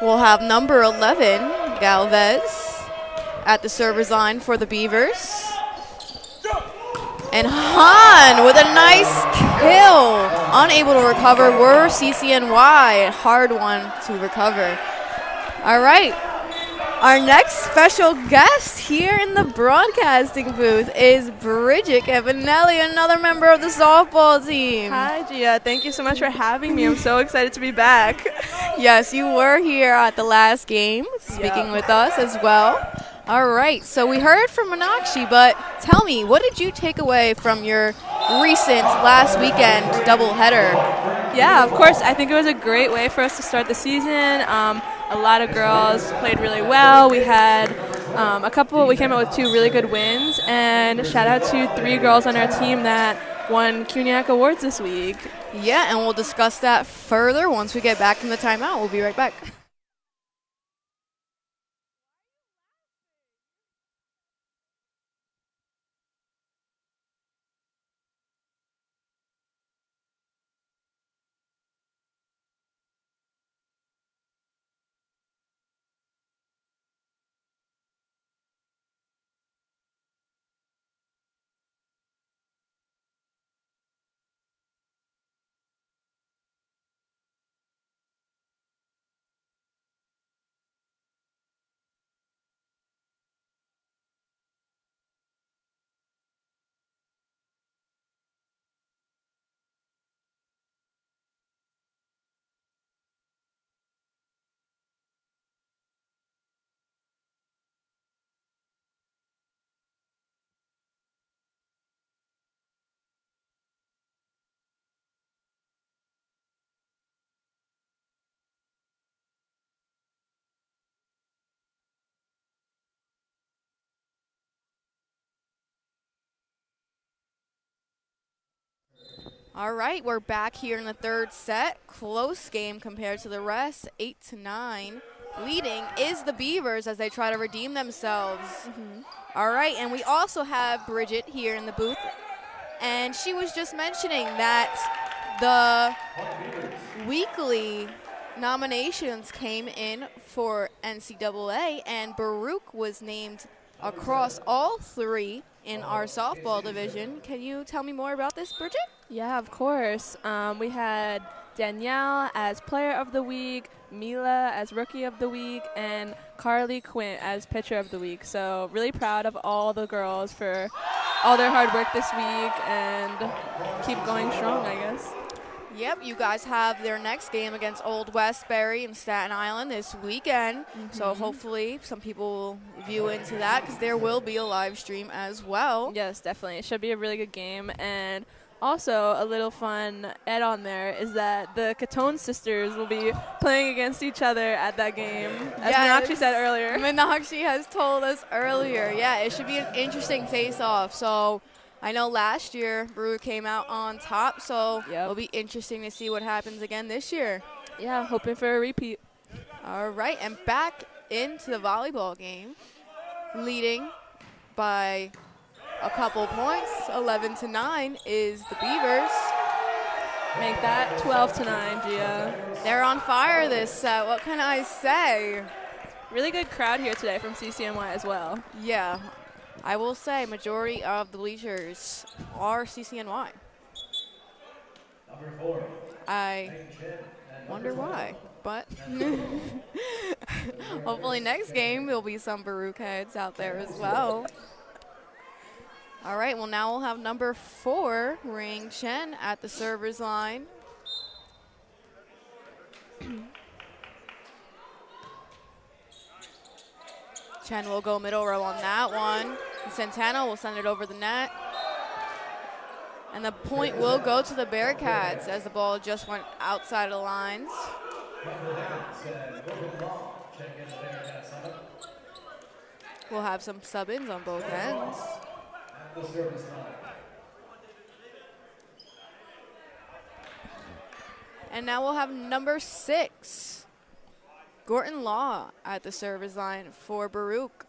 We'll have number 11, Galvez, at the server's line for the Beavers. And Han with a nice kill. Unable to recover were CCNY. A hard one to recover. All right. Our next special guest here in the broadcasting booth is Bridget Cavanelli, another member of the softball team. Hi, Gia. Thank you so much for having me. I'm so excited to be back. Yes, you were here at the last game, speaking with us as well. All right, so we heard from Meenakshi, but tell me, what did you take away from your recent last weekend doubleheader? Yeah, of course. I think it was a great way for us to start the season. A lot of girls played really well. We had we came out with 2 really good wins, and shout out to 3 girls on our team that won CUNYAC awards this week. Yeah, and we'll discuss that further once we get back from the timeout. We'll be right back. All right, we're back here in the third set. Close game compared to the rest, 8-9. Leading is the Beavers as they try to redeem themselves. All right, and we also have Bridget here in the booth. And she was just mentioning that the weekly nominations came in for NCAA, and Baruch was named across all three in our softball division. Can you tell me more about this, Bridget? Yeah, of course. We had Danielle as Player of the Week, Mila as Rookie of the Week, and Carly Quint as Pitcher of the Week. So really proud of all the girls for all their hard work this week and keep going strong, I guess. Yep, you guys have their next game against Old Westbury in Staten Island this weekend. So hopefully some people will view into that because there will be a live stream as well. Yes, definitely. It should be a really good game. And also, a little fun add on there is that the Catone sisters will be playing against each other at that game, as Meenakshi said earlier. Meenakshi has told us earlier. Yeah, it should be an interesting face-off. So I know last year Baruch came out on top, so it'll be interesting to see what happens again this year. Yeah, hoping for a repeat. All right, and back into the volleyball game, leading by a couple points, 11-9 is the Beavers. Make that 12-9, Gia. They're on fire this set. What can I say? Really good crowd here today from CCNY as well. Yeah, I will say majority of the bleachers are CCNY. Number 4. I wonder why, but hopefully next game there'll be some Baruch heads out there as well. All right, well now we'll have number 4, Ring Chen, at the server's line. Chen will go middle row on that one. Centeno will send it over the net. And the point will go to the Bearcats as the ball just went outside of the lines. We'll have some sub-ins on both ends. And now we'll have number 6, Gorton Law, at the service line for Baruch.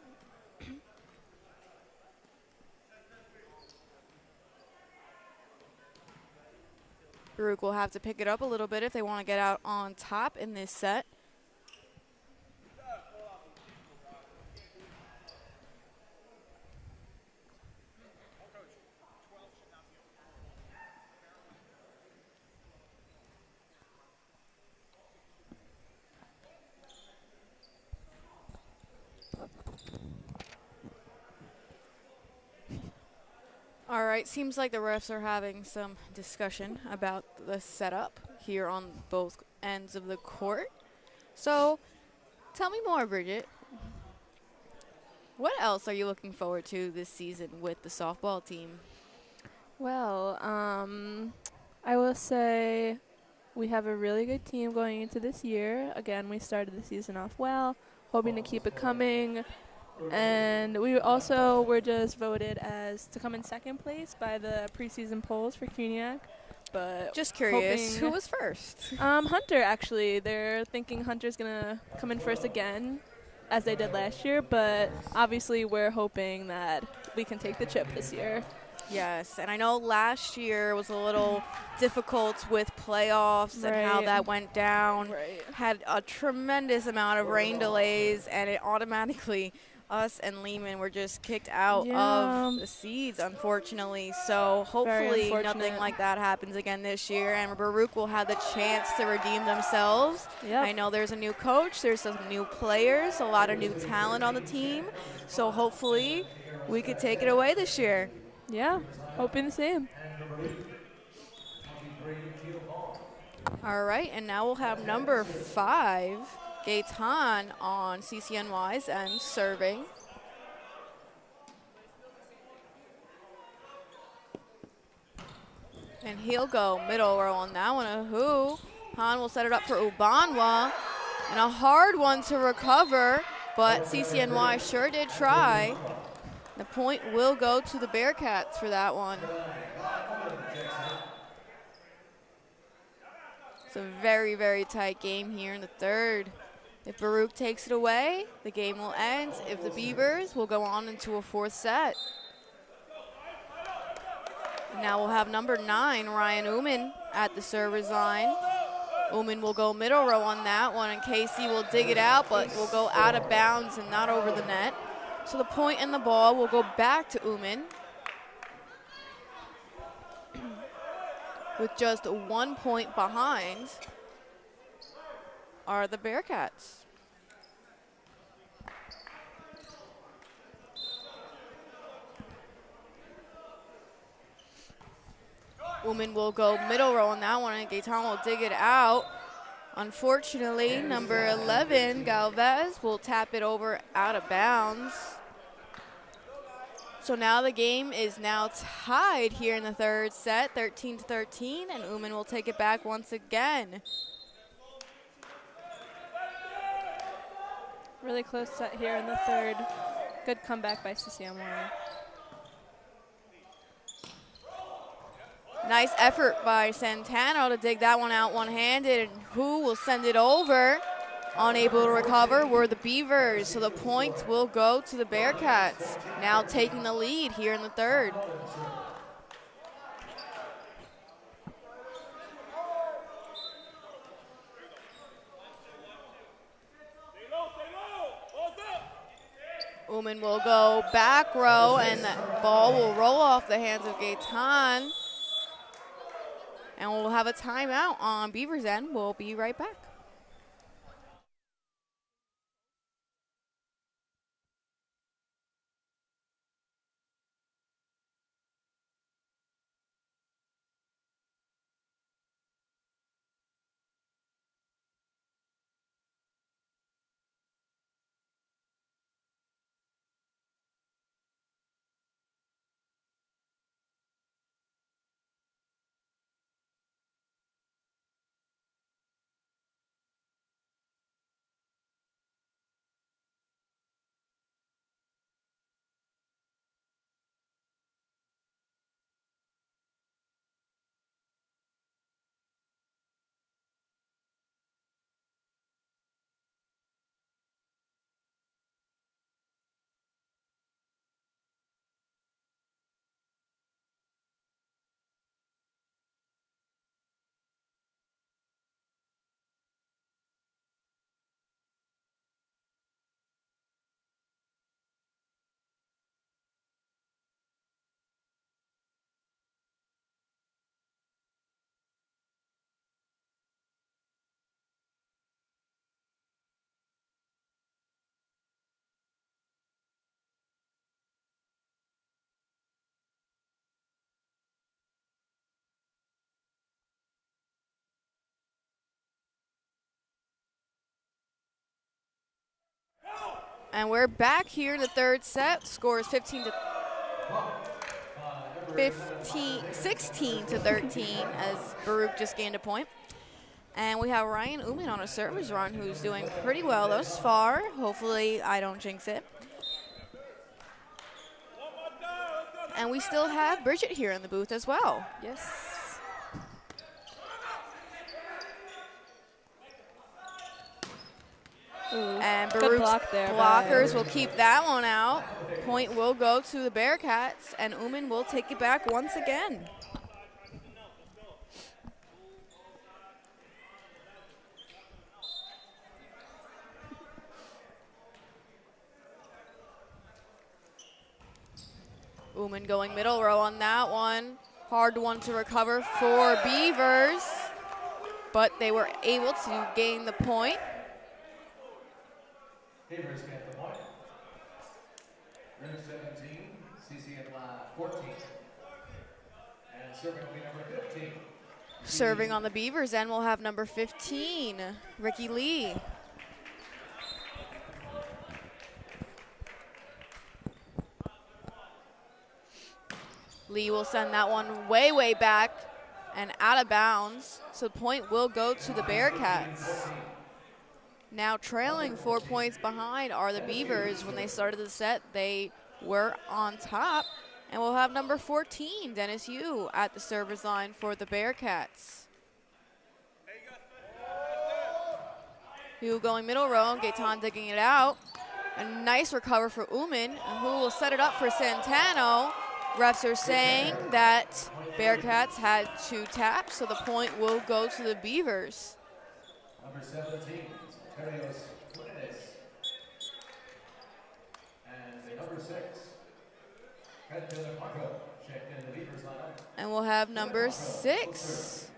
Baruch will have to pick it up a little bit if they want to get out on top in this set. All right, seems like the refs are having some discussion about the setup here on both ends of the court. So tell me more, Bridget. What else are you looking forward to this season with the softball team? Well, I will say we have a really good team going into this year. Again, we started the season off well, hoping to keep it coming. And we also were just voted as to come in second place by the preseason polls for CUNYAC. But just curious, who was first? Hunter, actually. They're thinking Hunter's going to come in first again, as they did last year. But obviously we're hoping that we can take the chip this year. Yes, and I know last year was a little difficult with playoffs and how that went down. Had a tremendous amount of rain delays, and it automatically, us and Lehman were just kicked out of the seeds, unfortunately. So hopefully nothing like that happens again this year, and Baruch will have the chance to redeem themselves. I know there's a new coach, there's some new players, a lot of new talent on the team. So hopefully we could take it away this year. Yeah, hoping the same. All right, and now we'll have number 5, Gaetan, on CCNY's end, serving. And he'll go middle row on that one. Hu. Han will set it up for Ubanwa. And a hard one to recover, but CCNY sure did try. The point will go to the Bearcats for that one. It's a very, very tight game here in the third. If Baruch takes it away, the game will end. If the Beavers will go on into a fourth set. Now we'll have number 9, Ryan Oommenn, at the server's line. Oommenn will go middle row on that one, and Casey will dig it out, but will go out of bounds and not over the net. So the point and the ball will go back to Oommenn. With just 1 point behind are the Bearcats. Oommenn will go middle row on that one, and Gaetan will dig it out. Unfortunately, number 11, Galvez, will tap it over out of bounds. So now the game is now tied here in the third set, 13-13, and Oommenn will take it back once again. Really close set here in the third. Good comeback by CCNY. Nice effort by Centeno to dig that one out one-handed, and Hu will send it over. Unable to recover were the Beavers, so the points will go to the Bearcats, now taking the lead here in the third. Oommenn will go back row, and the ball will roll off the hands of Gaetan. And we'll have a timeout on Beavers' end. We'll be right back. And we're back here in the third set. Score is 16-13 as Baruch just gained a point. And we have Ryan Oommenn on a service run who's doing pretty well thus far. Hopefully I don't jinx it. And we still have Bridget here in the booth as well. Yes. Ooh, and good Baruch's block there blockers will keep that one out. Point will go to the Bearcats, and Oommenn will take it back once again. Oommenn going middle row on that one. Hard one to recover for Beavers, but they were able to gain the point. Beavers get the point. Ring 17, CCNY 14. And serving will be number 15. Serving on the Beavers end, we'll have number 15, Ricky Lee. Lee will send that one way, way back and out of bounds. So the point will go to the Bearcats. Now trailing 4 points behind are the Beavers. When they started the set, they were on top. And we'll have number 14, Dennis Yu, at the service line for the Bearcats. Hey, you got Hu going middle row, Gaetan digging it out. A nice recover for Oommenn, who will set it up for Centeno. Refs are saying that Bearcats had 2 taps, so the point will go to the Beavers. Number 17, Terios Fuentes. And the number 6, Fred De La Quadra, checked in the Beavers lineup. And we'll have number 6,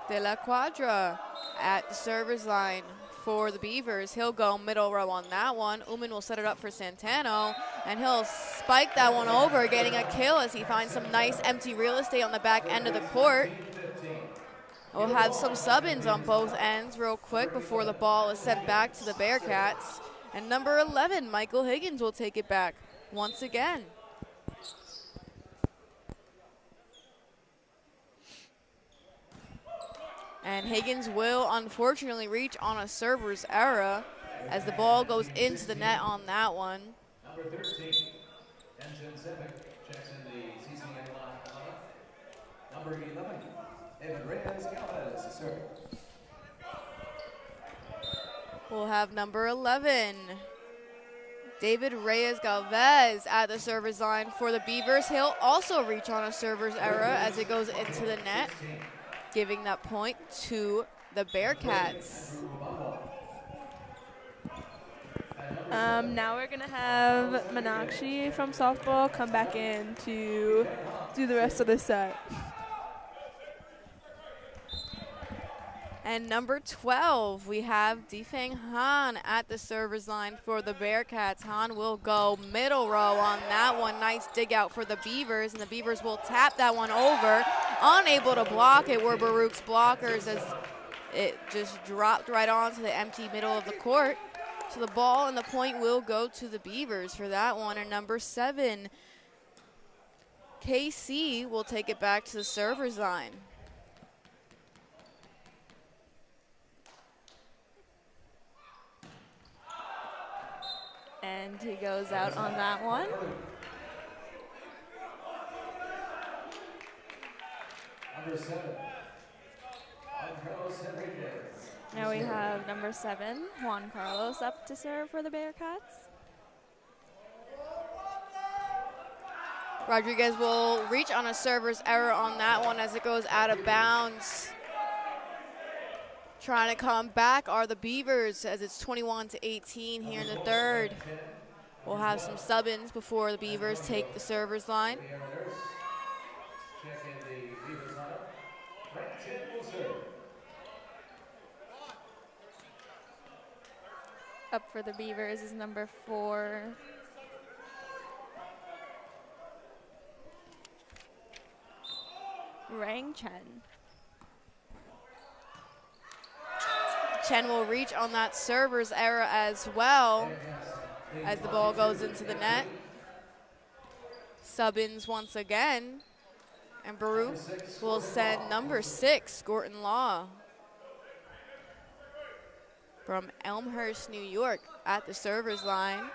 De La Quadra, at the server's line for the Beavers. He'll go middle row on that one. Oommenn will set it up for Centeno, and he'll spike that one over, getting a kill as he finds some nice empty real estate on the back end of the court. We'll have some sub-ins on both ends real quick before the ball is sent back to the Bearcats. And number 11, Michael Higgins, will take it back once again. And Higgins will unfortunately reach on a server's error as the ball goes into the net on that one. Number 13, Engine Civic, checks in the CCNY lineup. Number 11, David Reyes Galvez, the server. We'll have number 11, David Reyes Galvez, at the server's line for the Beavers. He'll also reach on a server's error as it goes into the net, giving that point to the Bearcats. Now we're gonna have Meenakshi from softball come back in to do the rest of the set. And number 12, we have Defeng Han at the server's line for the Bearcats. Han will go middle row on that one. Nice dig out for the Beavers, and the Beavers will tap that one over. Unable to block it were Baruch's blockers as it just dropped right onto the empty middle of the court. So the ball and the point will go to the Beavers for that one. And number 7, KC, will take it back to the server's line. And he goes out on that one. Number 7, Carlos Enriquez. Now we have number 7, Juan Carlos, up to serve for the Bearcats. Rodriguez will reach on a server's error on that one as it goes out of bounds. Trying to come back are the Beavers as it's 21-18 here in the third. We'll have some sub-ins before the Beavers take the server's line. Up for the Beavers is number 4, Rang Chen. Chen will reach on that server's error as well as the ball goes into the net. Sub-ins once again, and Baruch will send number 6, Gorton Law, from Elmhurst, New York, at the server's line.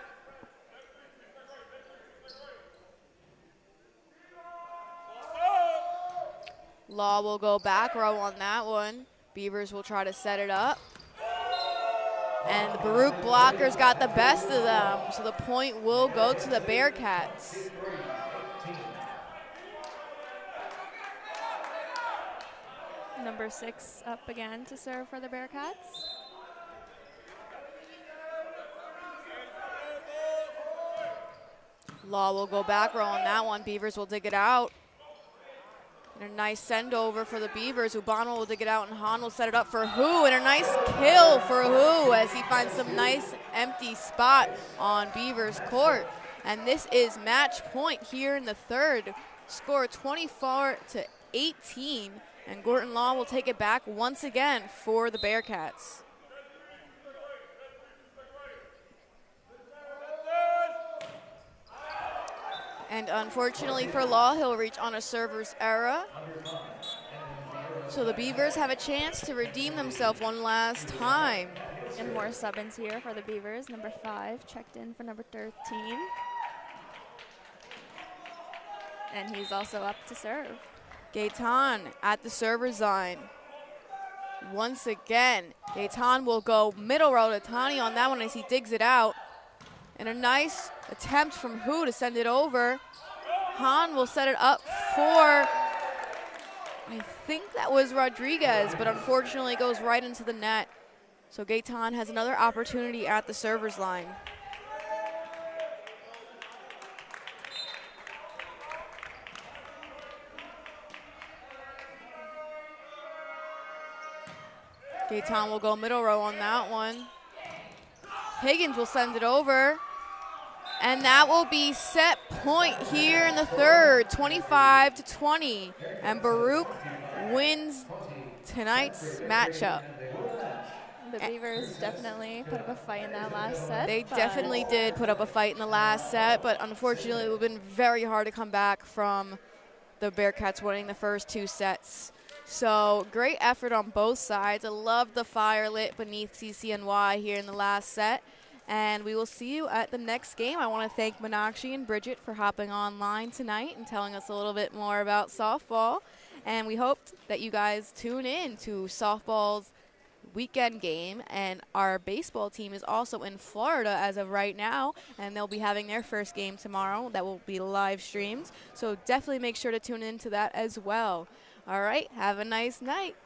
Law will go back row on that one. Beavers will try to set it up. And the Baruch blockers got the best of them, so the point will go to the Bearcats. Number 6 up again to serve for the Bearcats. Law will go back row on that one. Beavers will dig it out. And a nice send over for the Beavers. Ubanwa will dig it out, and Han will set it up for Hu. And a nice kill for Hu as he finds some nice empty spot on Beavers court. And this is match point here in the third. Score 24-18. And Gorton Law will take it back once again for the Bearcats. And unfortunately for Law, he'll reach on a server's error. So the Beavers have a chance to redeem themselves one last time. And more sub-ins here for the Beavers. Number 5 checked in for number 13. And he's also up to serve. Gaetan at the server's line. once again. Gaetan will go middle row to Tani on that one as he digs it out. And a nice attempt from Hu to send it over. Han will set it up for, I think that was Rodriguez, but unfortunately it goes right into the net. So Gaetan has another opportunity at the server's line. Gaetan will go middle row on that one. Higgins will send it over. And that will be set point here in the third, 25-20. And Baruch wins tonight's matchup. The Beavers definitely put up a fight in that last set. They definitely did put up a fight in the last set, but unfortunately it would have been very hard to come back from the Bearcats winning the first 2 sets. So great effort on both sides. I love the fire lit beneath CCNY here in the last set. And we will see you at the next game. I want to thank Meenakshi and Bridget for hopping online tonight and telling us a little bit more about softball. And we hope that you guys tune in to softball's weekend game. And our baseball team is also in Florida as of right now, and they'll be having their first game tomorrow that will be live streamed. So definitely make sure to tune into that as well. All right, have a nice night.